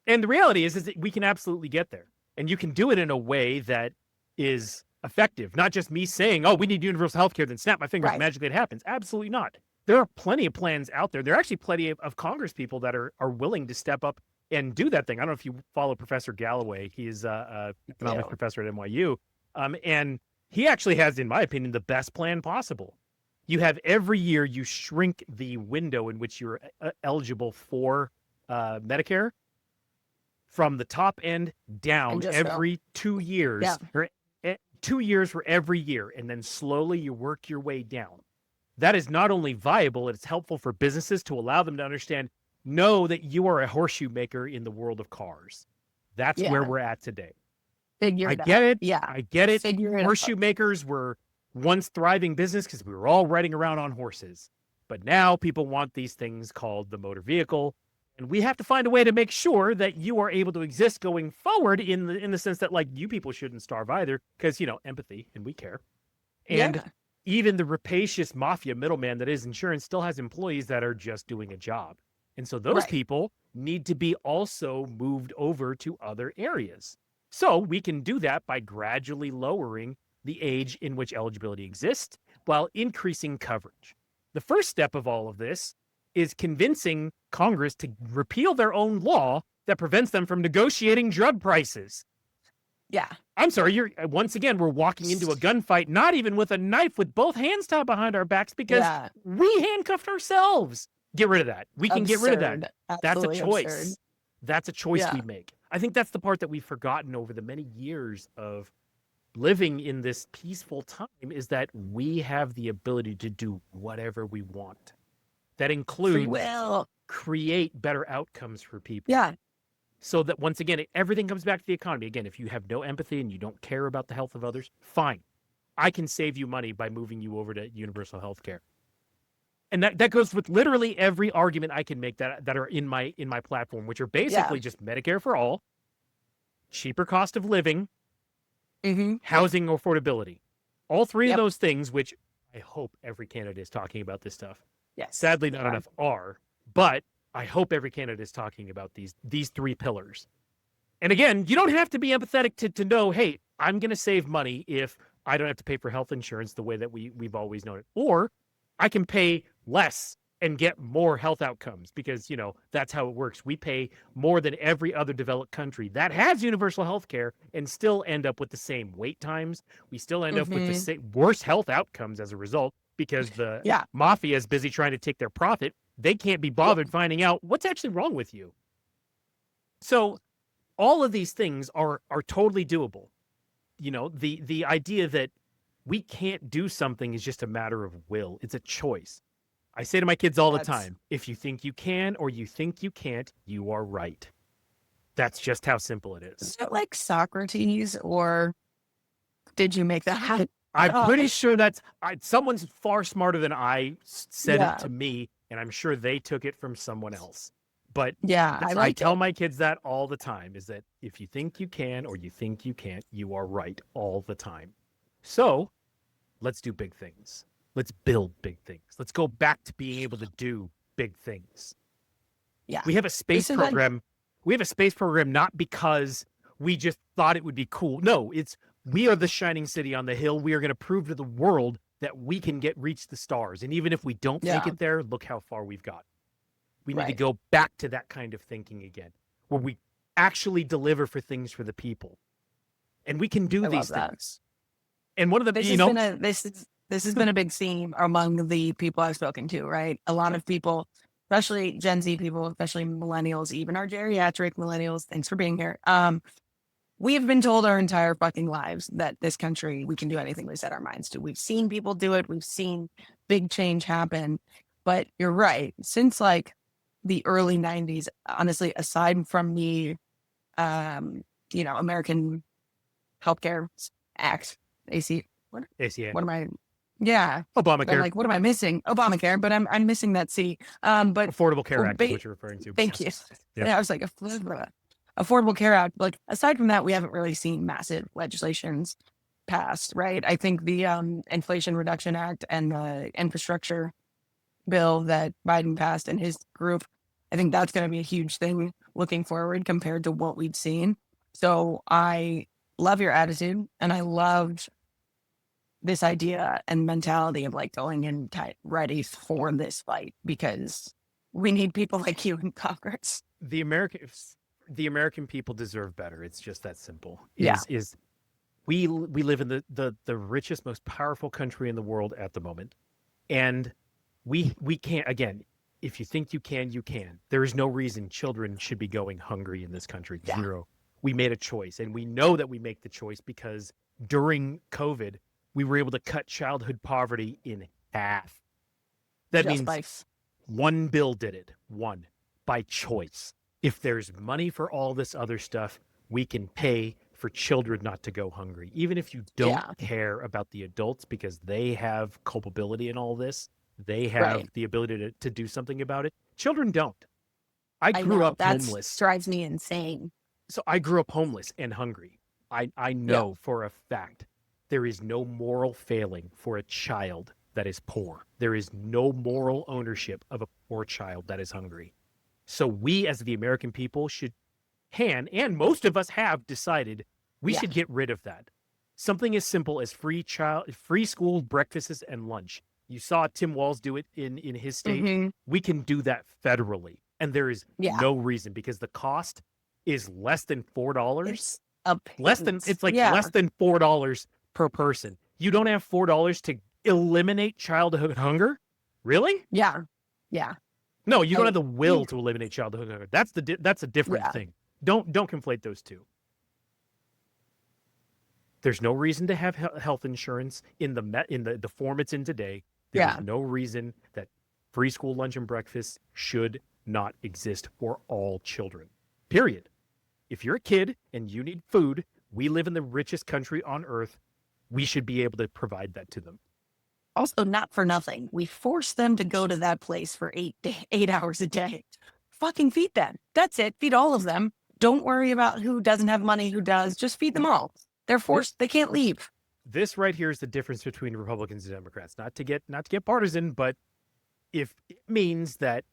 And the reality is that we can absolutely get there. And you can do it in a way that is effective. Not just me saying, oh, we need universal health care, then snap my fingers and magically it happens. Absolutely not. There are plenty of plans out there. There are actually plenty of Congress people that are willing to step up and do that thing. I don't know if you follow Professor Galloway. He's an economics professor at NYU. And he actually has, in my opinion, the best plan possible. You have every year you shrink the window in which you're eligible for Medicare from the top end down every 2 years. Yeah. Or 2 years for every year, and then slowly you work your way down. That is not only viable, it's helpful for businesses to allow them to know that you are a horseshoe maker in the world of cars. That's where we're at today. I get it. Yeah. I get it. Figure Horseshoe makers were once thriving business because we were all riding around on horses. But now people want these things called the motor vehicle. And we have to find a way to make sure that you are able to exist going forward in the sense that, like, you people shouldn't starve either because, empathy, and we care. And even the rapacious mafia middleman that is insurance still has employees that are just doing a job. And so those people need to be also moved over to other areas. So we can do that by gradually lowering the age in which eligibility exists while increasing coverage. The first step of all of this is convincing Congress to repeal their own law that prevents them from negotiating drug prices. Yeah. I'm sorry, once again, we're walking into a gunfight, not even with a knife, with both hands tied behind our backs because we handcuffed ourselves. Get rid of that. We can get rid of that. That's a choice. Absurd. That's a choice we make. I think that's the part that we've forgotten over the many years of living in this peaceful time, is that we have the ability to do whatever we want. That includes create better outcomes for people. Yeah. So that, once again, everything comes back to the economy. Again, if you have no empathy and you don't care about the health of others, fine. I can save you money by moving you over to universal health care. And that goes with literally every argument I can make that are in my platform, which are basically just Medicare for all, cheaper cost of living, housing affordability. All three of those things, which I hope every candidate is talking about this stuff. Yes. Sadly, not enough are, but I hope every candidate is talking about these three pillars. And again, you don't have to be empathetic to know, hey, I'm going to save money if I don't have to pay for health insurance the way that we've always known it. Or I can pay less and get more health outcomes because, that's how it works. We pay more than every other developed country that has universal health care and still end up with the same wait times. We still end up with the same worse health outcomes as a result because the mafia is busy trying to take their profit. They can't be bothered finding out what's actually wrong with you. So all of these things are totally doable. The idea that we can't do something is just a matter of will. It's a choice. I say to my kids all the time, if you think you can or you think you can't, you are right. That's just how simple it is. Is it like Socrates, or did you make that happen? I'm pretty sure someone's far smarter than I said it Yeah. to me, and I'm sure they took it from someone else. But Yeah. I I like tell it. my kids that all the time, is that if you think you can or you think you can't, you are right all the time. So let's do big things. Let's build big things. Let's go back to being able to do big things. Yeah. We have a space This is like, program. We have a space program not because we just thought it would be cool. No, it's we are the shining city on the hill. We are going to prove to the world that we can reach the stars. And even if we don't make yeah. it there, look how far we've got. We need to Right. go back to that kind of thinking again, where we actually deliver for things for the people. And we can do I love these that. things. And one of the, This has been a this has been a big theme among the people I've spoken to, right? A lot of people, especially Gen Z people, especially millennials, even our geriatric millennials, thanks for being here. We have been told our entire fucking lives that this country, we can do anything we set our minds to. We've seen people do it. We've seen big change happen. But you're right. Since like the early 90s, honestly, aside from the, American Healthcare Act, AC, ACA, what am I? Yeah. I'm Obamacare, like, what am I missing? Obamacare, but I'm missing that C. But Affordable Care well, Act is what you're referring to. thank you. Yeah. Yeah, I was like, Affordable Care Act. Like, aside from that, we haven't really seen massive legislations passed, right? I think the Inflation Reduction Act and the infrastructure bill that Biden passed and his group, I think that's going to be a huge thing looking forward compared to what we've seen. So I love your attitude, and I loved this idea and mentality of like going in ready for this fight because we need people like you in Congress. The American people deserve better. It's just that simple. Yeah. We live in the richest, most powerful country in the world at the moment. And we can't, again, if you think you can, you can. There is no reason children should be going hungry in this country. Yeah. Zero. We made a choice, and we know that we make the choice because during COVID, we were able to cut childhood poverty in half. That means one bill did it, one, by choice. If there's money for all this other stuff, we can pay for children not to go hungry. Even if you don't care about the adults because they have culpability in all this, they have the ability to do something about it. Children don't. I grew up homeless. That drives me insane. So I grew up homeless and hungry. I know for a fact there is no moral failing for a child that is poor. There is no moral ownership of a poor child that is hungry. So we as the American people and most of us have decided we should get rid of that. Something as simple as free school breakfasts and lunch. You saw Tim Walz do it in his state. Mm-hmm. We can do that federally. And there is no reason because the cost is less than $4. It's less than $4 per person. You don't have $4 to eliminate childhood hunger? Really? Yeah. Yeah. No, you don't have the will to eliminate childhood hunger. That's a different thing. Don't conflate those two. There's no reason to have health insurance in the form it's in today. There's no reason that free school lunch and breakfast should not exist for all children. Period. If you're a kid and you need food, we live in the richest country on earth. We should be able to provide that to them. Also, not for nothing. We force them to go to that place for 8 hours a day. Fucking feed them. That's it. Feed all of them. Don't worry about who doesn't have money, who does. Just feed them all. They're forced. They can't leave. This right here is the difference between Republicans and Democrats. Not to get partisan, but if it means that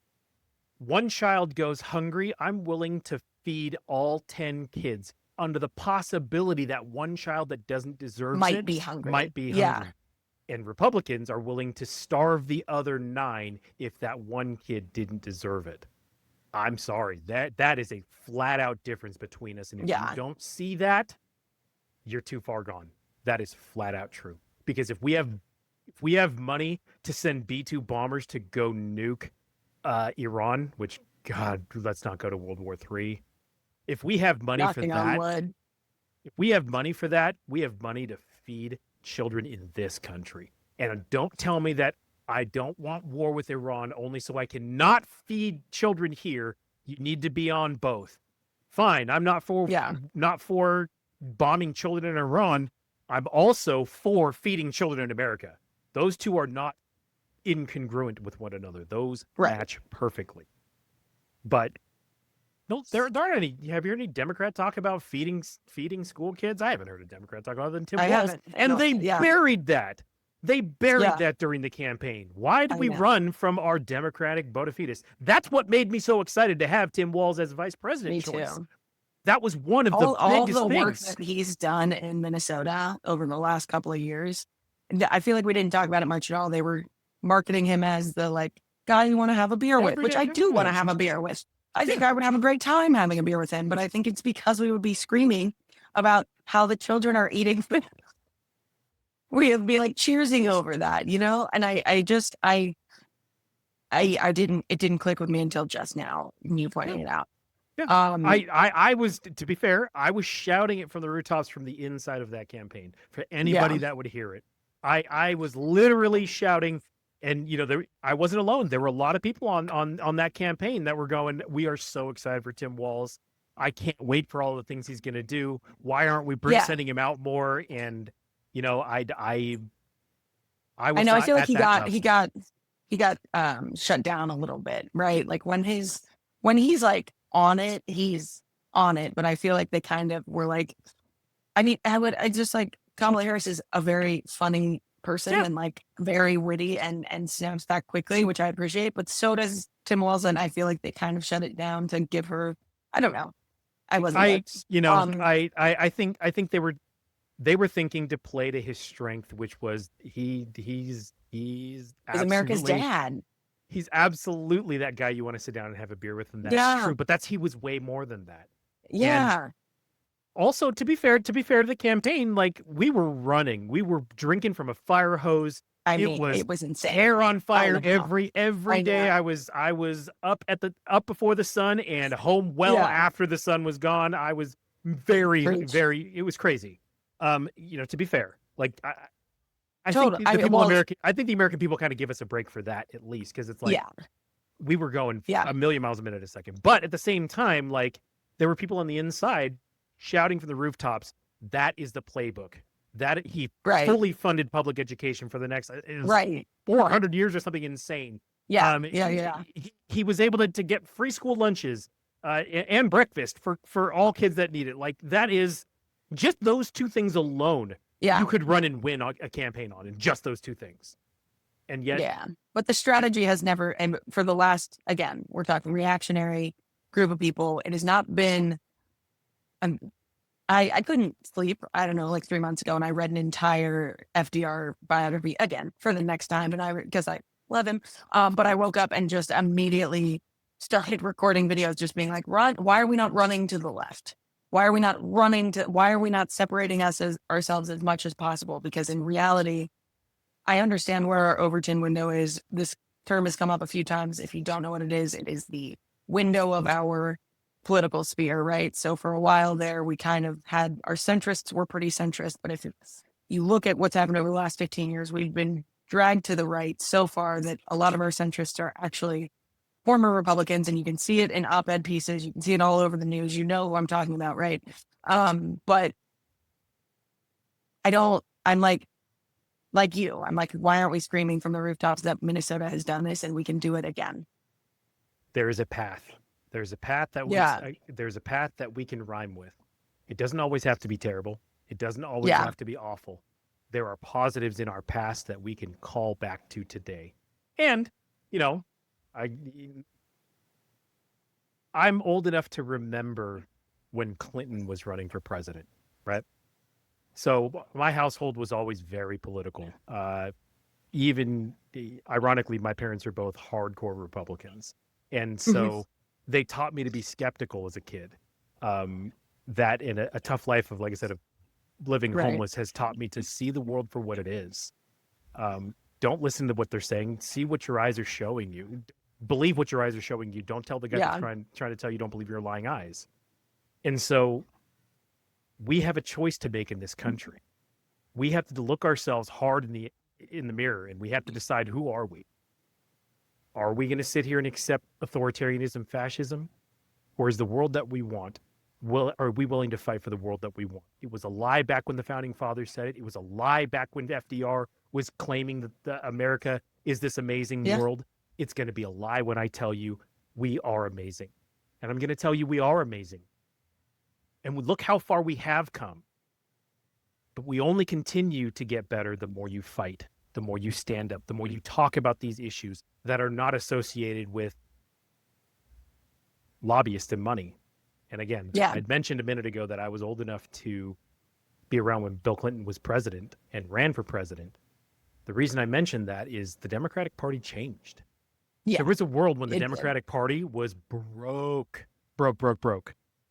one child goes hungry, I'm willing to feed all 10 kids under the possibility that one child that doesn't deserve might be hungry. Yeah. And Republicans are willing to starve the other 9 if that one kid didn't deserve it. I'm sorry. That is a flat out difference between us. And if you don't see that, you're too far gone. That is flat out true. Because if we have money to send B-2 bombers to go nuke Iran, which, God, let's not go to World War III. If we have money for that, if we have money for that, we have money to feed children in this country. And don't tell me that I don't want war with Iran only so I cannot feed children here. You need to be on both. Fine, I'm not for bombing children in Iran. I'm also for feeding children in America. Those two are not incongruent with one another. Those Right. match perfectly. But no, there aren't any. Have you heard any Democrat talk about feeding school kids? I haven't heard a Democrat talk other than Tim I Walz, haven't. and No, they yeah. buried that. They buried Yeah. that during the campaign. Why did I we know. run from our Democratic bona fides? That's what made me so excited to have Tim Walz as vice president Me choice. too. That was one of the All the biggest work things. that he's done in Minnesota over the last couple of years, I feel like we didn't talk about it much at all. They were marketing him as the like guy you want to have a beer with, which I do want to have a beer with. I think I would have a great time having a beer with him, but I think it's because we would be screaming about how the children are eating. We would be like cheersing over that, you know? And I didn't, it didn't click with me until just now, you pointing it out. Yeah. I was, to be fair, I was shouting it from the rooftops from the inside of that campaign for anybody that would hear it. I was literally shouting, and I wasn't alone. There were a lot of people on that campaign that were going, "We are so excited for Tim Walz. I can't wait for all the things he's going to do. Why aren't we sending him out more?" And I was know. I not feel like at that he got shut down a little bit, right? Like when he's like on it, he's on it. But I feel like they kind of were like, I just like Kamala Harris is a very funny person and like very witty and snaps back quickly, which I appreciate. But so does Tim Walz, and I feel like they kind of shut it down to give her. I don't know. I wasn't. I think they were thinking to play to his strength, which was he's America's dad. He's absolutely that guy you want to sit down and have a beer with, and that's true. But he was way more than that. Yeah. And also, to be fair to the campaign, like we were drinking from a fire hose. It was insane. Hair on fire every day. I was up before the sun and home after the sun was gone. I was very it was crazy. To be fair, like I think the American people kind of give us a break for that, at least, because it's like we were going a million miles a minute a second. But at the same time, like there were people on the inside shouting from the rooftops, "That is the playbook." That he fully funded public education for the next 400 years or something insane. He was able to get free school lunches and breakfast for all kids that need it. Like that is just those two things alone. You could run and win a campaign on, in just those two things. And yet, but the strategy has never, and for the last, again, we're talking reactionary group of people. It has not been. I couldn't sleep, I don't know, like 3 months ago, and I read an entire FDR biography again for the next time, and because I love him, but I woke up and just immediately started recording videos, just being like, why are we not running to the left? Why are we not separating ourselves as much as possible? Because in reality, I understand where our Overton window is. This term has come up a few times. If you don't know what it is the window of our political sphere, right? So for a while there, we kind of had, our centrists were pretty centrist, but if you look at what's happened over the last 15 years, we've been dragged to the right so far that a lot of our centrists are actually former Republicans, and you can see it in op-ed pieces. You can see it all over the news. You know who I'm talking about, right? But I'm like you. I'm like, why aren't we screaming from the rooftops that Minnesota has done this and we can do it again? There is a path. There's a path that there's a path that we can rhyme with. It doesn't always have to be terrible. It doesn't always have to be awful. There are positives in our past that we can call back to today. And, I'm old enough to remember when Clinton was running for president, right? So my household was always very political. Even ironically, my parents are both hardcore Republicans. And so they taught me to be skeptical as a kid. That in a tough life of, like I said, of living homeless has taught me to see the world for what it is. Don't listen to what they're saying. See what your eyes are showing you. Believe what your eyes are showing you. Don't tell the guy that's trying to tell you don't believe your lying eyes. And so we have a choice to make in this country. We have to look ourselves hard in the mirror, and we have to decide, who are we? Are we going to sit here and accept authoritarianism, fascism? Or is the world that we want are we willing to fight for the world that we want? It was a lie back when the founding fathers said it. It was a lie back when FDR was claiming that America is this amazing Yeah. world. It's going to be a lie when I tell you we are amazing. And I'm going to tell you we are amazing. And look how far we have come. But we only continue to get better the more you fight, the more you stand up, the more you talk about these issues that are not associated with lobbyists and money. And again, Yeah. I'd mentioned a minute ago that I was old enough to be around when Bill Clinton was president and ran for president. The reason I mentioned that is the Democratic Party changed. Yeah. There was a world when the It- Democratic Party was broke.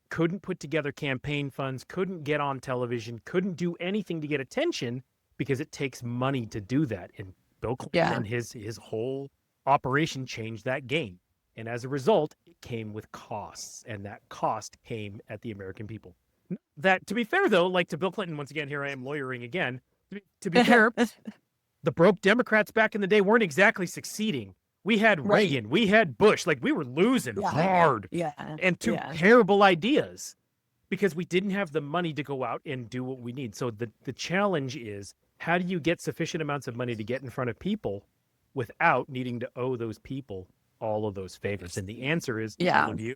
Couldn't put together campaign funds, couldn't get on television, couldn't do anything to get attention because it takes money to do that. And Bill Clinton and his whole operation changed that game. And as a result, it came with costs, and that cost came at the American people. That, to be fair, though, like to Bill Clinton, once again, here I am lawyering again. To be fair, the broke Democrats back in the day weren't exactly succeeding. We had Reagan, we had Bush, like we were losing hard, and two terrible ideas because we didn't have the money to go out and do what we need. So the challenge is, how do you get sufficient amounts of money to get in front of people without needing to owe those people all of those favors? And the answer is all of you.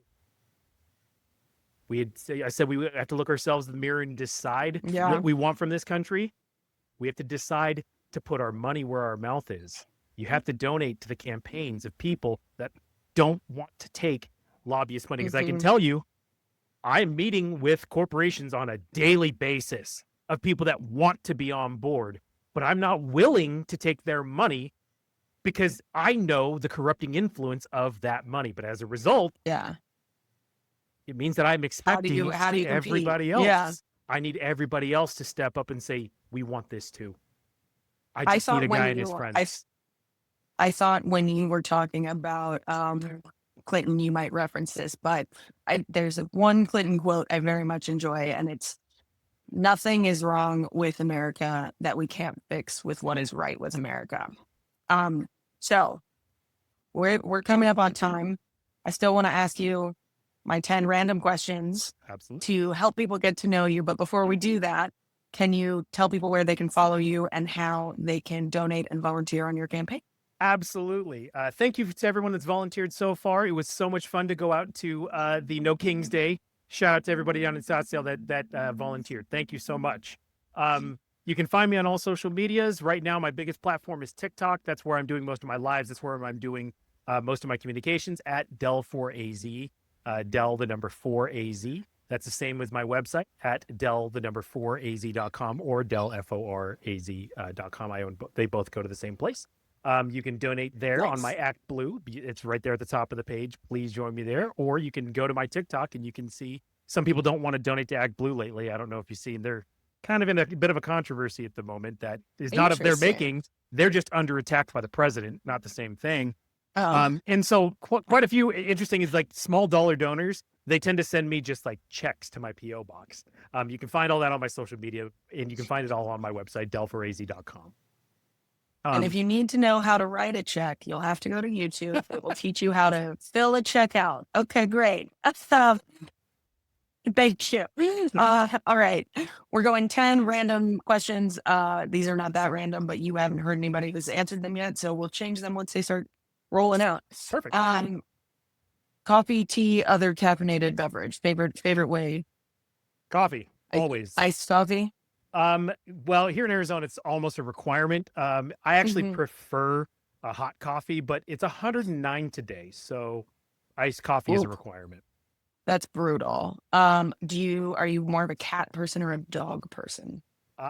I said we have to look ourselves in the mirror and decide what we want from this country. We have to decide to put our money where our mouth is. You have to donate to the campaigns of people that don't want to take lobbyist money. Because I can tell you, I'm meeting with corporations on a daily basis of people that want to be on board, but I'm not willing to take their money because I know the corrupting influence of that money. But as a result, it means that I'm expecting how do you everybody compete? else. I need everybody else to step up and say, we want this too. I just need a guy and his friends. I thought when you were talking about Clinton, you might reference this, but there's one Clinton quote I very much enjoy, and it's, "Nothing is wrong with America that we can't fix with what is right with America." So we're coming up on time. I still want to ask you my 10 random questions to help people get to know you. But before we do that, can you tell people where they can follow you and how they can donate and volunteer on your campaign? Absolutely. Thank you to everyone that's volunteered so far. It was so much fun to go out to the No Kings Day. Shout out to everybody down in Scottsdale that volunteered. Thank you so much. You can find me on all social medias. Right now, my biggest platform is TikTok. That's where I'm doing most of my lives. That's where I'm doing most of my communications at Del4AZ. Del, the number 4AZ. That's the same with my website at Del, the number 4AZ.com or Delforaz.com. They both go to the same place. You can donate there on my Act Blue. It's right there at the top of the page. Please join me there. Or you can go to my TikTok and you can see some people don't want to donate to Act Blue lately. I don't know if you've seen, they're kind of in a bit of a controversy at the moment that is not of their making. They're just under attack by the president, not the same thing. And so quite a few interesting is like small dollar donors. They tend to send me just like checks to my PO box. You can find all that on my social media, and you can find it all on my website, Delforaz.com. And if you need to know how to write a check, you'll have to go to YouTube. It will teach you how to fill a check out. Okay, great. Vecchio. All right. We're going 10 random questions. These are not that random, but you haven't heard anybody who's answered them yet. So we'll change them once they start rolling out. Perfect. Coffee, tea, other caffeinated beverage. Favorite way? Coffee, always. Iced coffee? Well, here in Arizona, it's almost a requirement. I actually prefer a hot coffee, but it's 109 today. So iced coffee is a requirement. That's brutal. Are you more of a cat person or a dog person?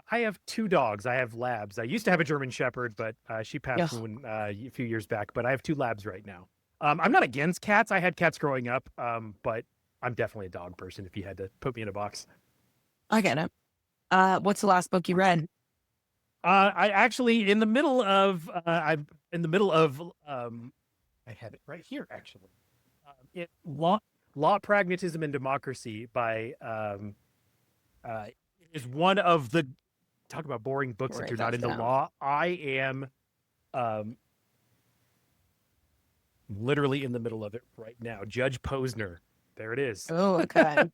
I have 2 dogs. I have labs. I used to have a German Shepherd, but she passed a few years back. But I have 2 labs right now. I'm not against cats. I had cats growing up, but I'm definitely a dog person if you had to put me in a box. I get it. What's the last book you read? I actually, in the middle of, I have it right here, actually. Law, Pragmatism, and Democracy by, is one of the, talk about boring books if you're not into law. I am literally in the middle of it right now. Judge Posner. There it is. Oh, okay.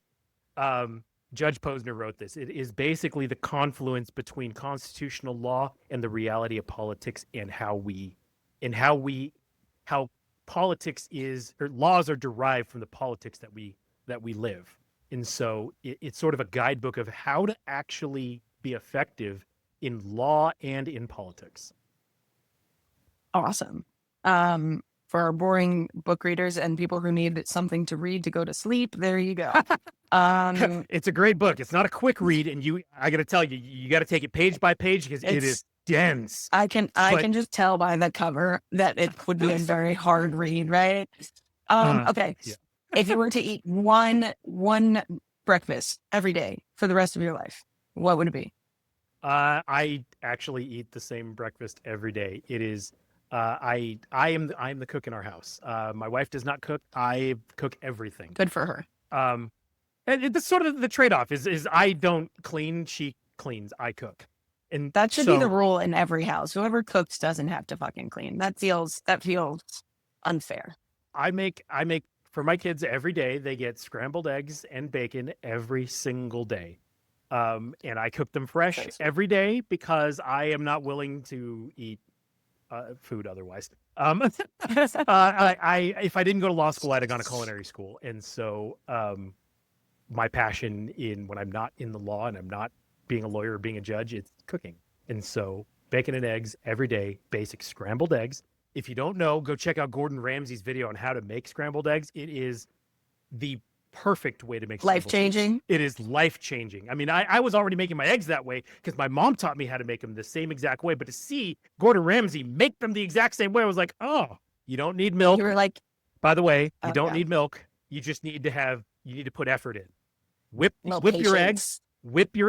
Judge Posner wrote this. It is basically the confluence between constitutional law and the reality of politics, and how politics is, or laws are derived from the politics that we live. And so it's sort of a guidebook of how to actually be effective in law and in politics. Awesome. For our boring book readers and people who need something to read to go to sleep, there you go. It's a great book. It's not a quick read, and I got to tell you, you got to take it page by page because it is dense. I can just tell by the cover that it would be a very hard read, right? Okay. Yeah. If you were to eat one breakfast every day for the rest of your life, what would it be? I actually eat the same breakfast every day. It is I am the cook in our house. My wife does not cook. I cook everything. Good for her. And it's sort of the trade-off is I don't clean, she cleans, I cook. And that should be the rule in every house. Whoever cooks doesn't have to fucking clean. That feels unfair. I make for my kids every day. They get scrambled eggs and bacon every single day. And I cook them fresh every day because I am not willing to eat food otherwise. If I didn't go to law school, I'd have gone to culinary school. And so my passion when I'm not in the law and I'm not being a lawyer or being a judge, it's cooking. And so bacon and eggs every day, basic scrambled eggs. If you don't know, go check out Gordon Ramsay's video on how to make scrambled eggs. It is the perfect way to make life-changing. It is life-changing. I mean, I was already making my eggs that way because my mom taught me how to make them the same exact way. But to see Gordon Ramsay make them the exact same way, I was like, oh, you don't need milk. You were like, by the way, you don't need milk. You just need to put effort in. Whip your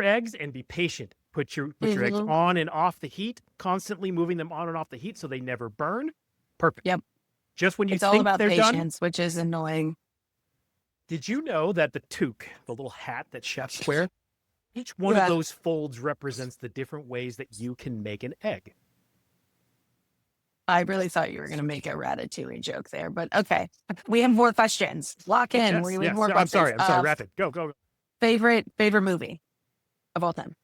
eggs, and be patient. Put your eggs on and off the heat, constantly moving them on and off the heat so they never burn. Perfect. Yep. Just when you it's think all about they're patience, done. which is annoying. Did you know that the toque, the little hat that chefs wear, each one of those folds represents the different ways that you can make an egg? I really thought you were going to make a Ratatouille joke there, but okay. We have more questions. Lock in. Yes, we have more questions. I'm sorry. Rapid. Go. Favorite movie of all time?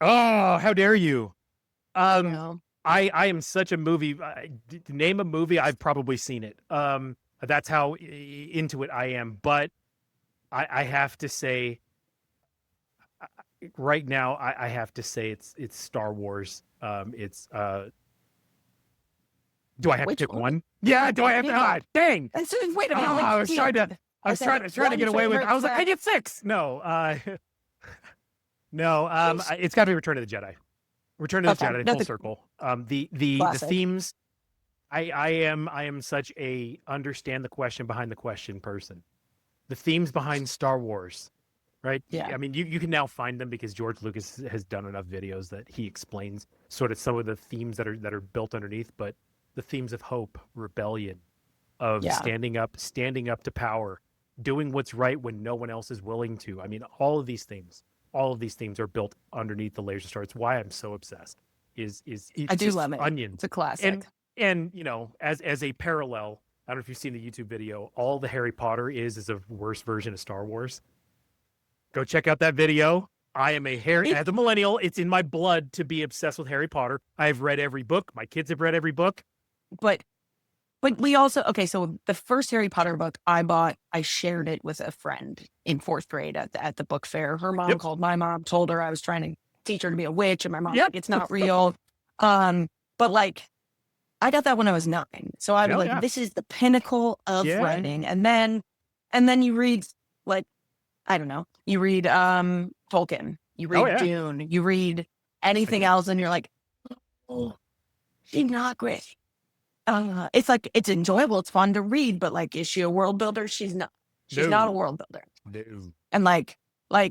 Oh, how dare you? No. I am such a movie. Name a movie, I've probably seen it. That's how into it I am. But I have to say, right now, I have to say it's Star Wars. Do I have to pick one? Yeah. Do I have to? Dang. Wait a minute. I was trying to get away with. I was like, I get 6. No. No. It's got to be Return of the Jedi. Return of the Jedi, full circle. The themes. I am such a understand the question behind the question person. The themes behind Star Wars, right? Yeah. I mean, you can now find them because George Lucas has done enough videos that he explains sort of some of the themes that are built underneath, but the themes of hope, rebellion, of standing up to power, doing what's right when no one else is willing to. I mean, all of these themes are built underneath the layers of Star Wars. It's why I'm so obsessed. I do love it. Onions. It's a classic. And you know, as a parallel, I don't know if you've seen the YouTube video. All the Harry Potter is a worse version of Star Wars. Go check out that video. I am as a millennial, it's in my blood to be obsessed with Harry Potter. I've read every book. My kids have read every book. But we also, so the first Harry Potter book I bought, I shared it with a friend in 4th grade at the book fair. Her mom called my mom, told her I was trying to teach her to be a witch, and my mom's like, it's not real. But like, I got that when I was 9. So I was this is the pinnacle of writing. And then you read, like, I don't know, you read Tolkien, you read Dune, you read anything else, and you're like, oh, she's not great. It's like, it's enjoyable, it's fun to read, but like, is she a world builder? She's not. She's not a world builder. No. And like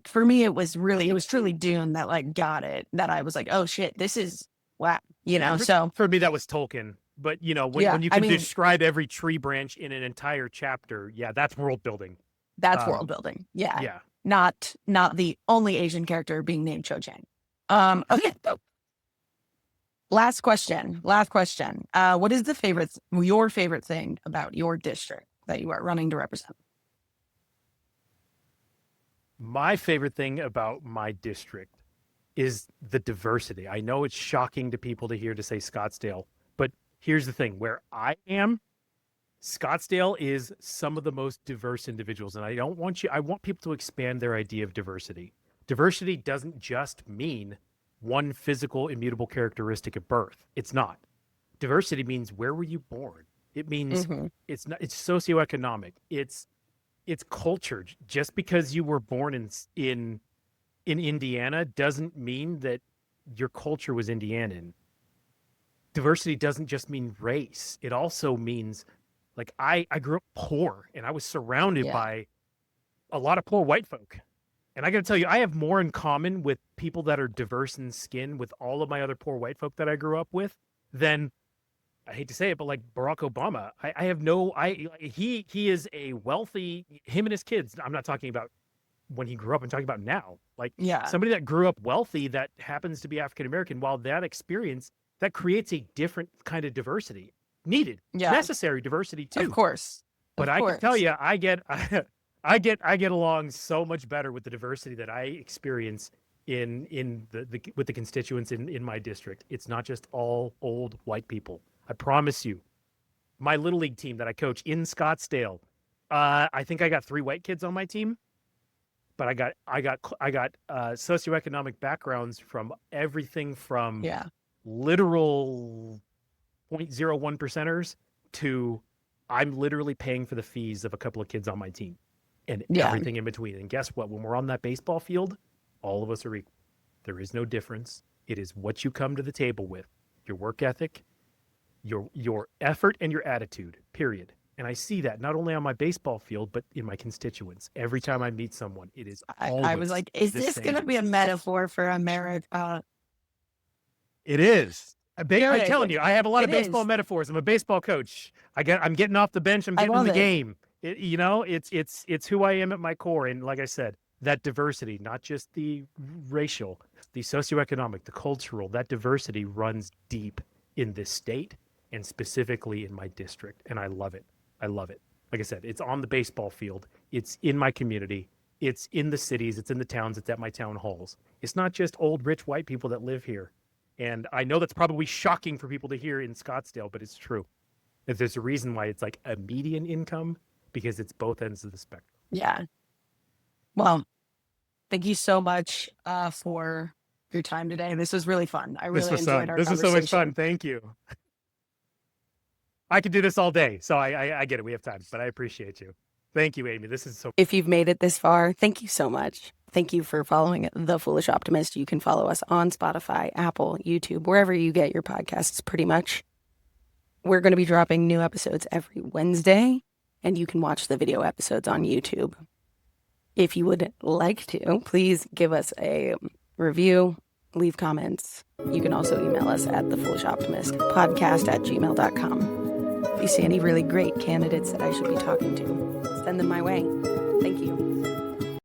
for me, it was truly Dune that like got it, that I was like, oh shit, this is wow, you know. So for me, that was Tolkien. But you know, when you can describe every tree branch in an entire chapter, that's world building. That's world building. Yeah. Yeah. Not the only Asian character being named Cho Chang. Okay. Last question. What is your favorite thing about your district that you are running to represent? My favorite thing about my district is the diversity. I know it's shocking to people to hear to say Scottsdale, but here's the thing: where I am, Scottsdale is some of the most diverse individuals. And I want people to expand their idea of diversity. Diversity doesn't just mean one physical immutable characteristic at birth. It's not. Diversity means where were you born? It means it's socioeconomic. It's culture. Just because you were born in Indiana doesn't mean that your culture was Indianan. Diversity doesn't just mean race. It also means, like, I grew up poor and I was surrounded by a lot of poor white folk. And I got to tell you, I have more in common with people that are diverse in skin with all of my other poor white folk that I grew up with than, I hate to say it, but like Barack Obama. He is a wealthy, him and his kids. I'm not talking about when he grew up, I'm talking about now. Like somebody that grew up wealthy that happens to be African American, while that experience, that creates a different kind of diversity. Needed, necessary diversity too. Of course. But I can tell you, I get along so much better with the diversity that I experience in with the constituents in my district. It's not just all old white people. I promise you. My little league team that I coach in Scottsdale, I think I got 3 white kids on my team, but I got socioeconomic backgrounds from everything from literal 0.01 percenters to I'm literally paying for the fees of a couple of kids on my team and everything in between. And guess what? When we're on that baseball field, all of us are equal. There is no difference. It is what you come to the table with, your work ethic, your effort, and your attitude, period. And I see that not only on my baseball field, but in my constituents. Every time I meet someone, it is always I was like, is this going to be a metaphor for America? It is. I'm telling you, I have a lot of baseball metaphors. I'm a baseball coach. I'm getting off the bench. I'm getting in the game. It's who I am at my core. And like I said, that diversity, not just the racial, the socioeconomic, the cultural, that diversity runs deep in this state and specifically in my district. And I love it. I love it. Like I said, it's on the baseball field. It's in my community. It's in the cities. It's in the towns. It's at my town halls. It's not just old, rich white people that live here. And I know that's probably shocking for people to hear in Scottsdale, but it's true. If there's a reason why it's like a median income, because it's both ends of the spectrum. Yeah. Well, thank you so much for your time today. This was really fun. I really enjoyed our conversation. This was so much fun. Thank you. I could do this all day, so I get it. We have time, but I appreciate you. Thank you, Amy. This is so. If you've made it this far, thank you so much. Thank you for following The Foolish Optimist. You can follow us on Spotify, Apple, YouTube, wherever you get your podcasts, pretty much. We're going to be dropping new episodes every Wednesday, and you can watch the video episodes on YouTube. If you would like to, please give us a review, leave comments. You can also email us at thefoolishoptimistpodcast@gmail.com. If you see any really great candidates that I should be talking to, send them my way. Thank you.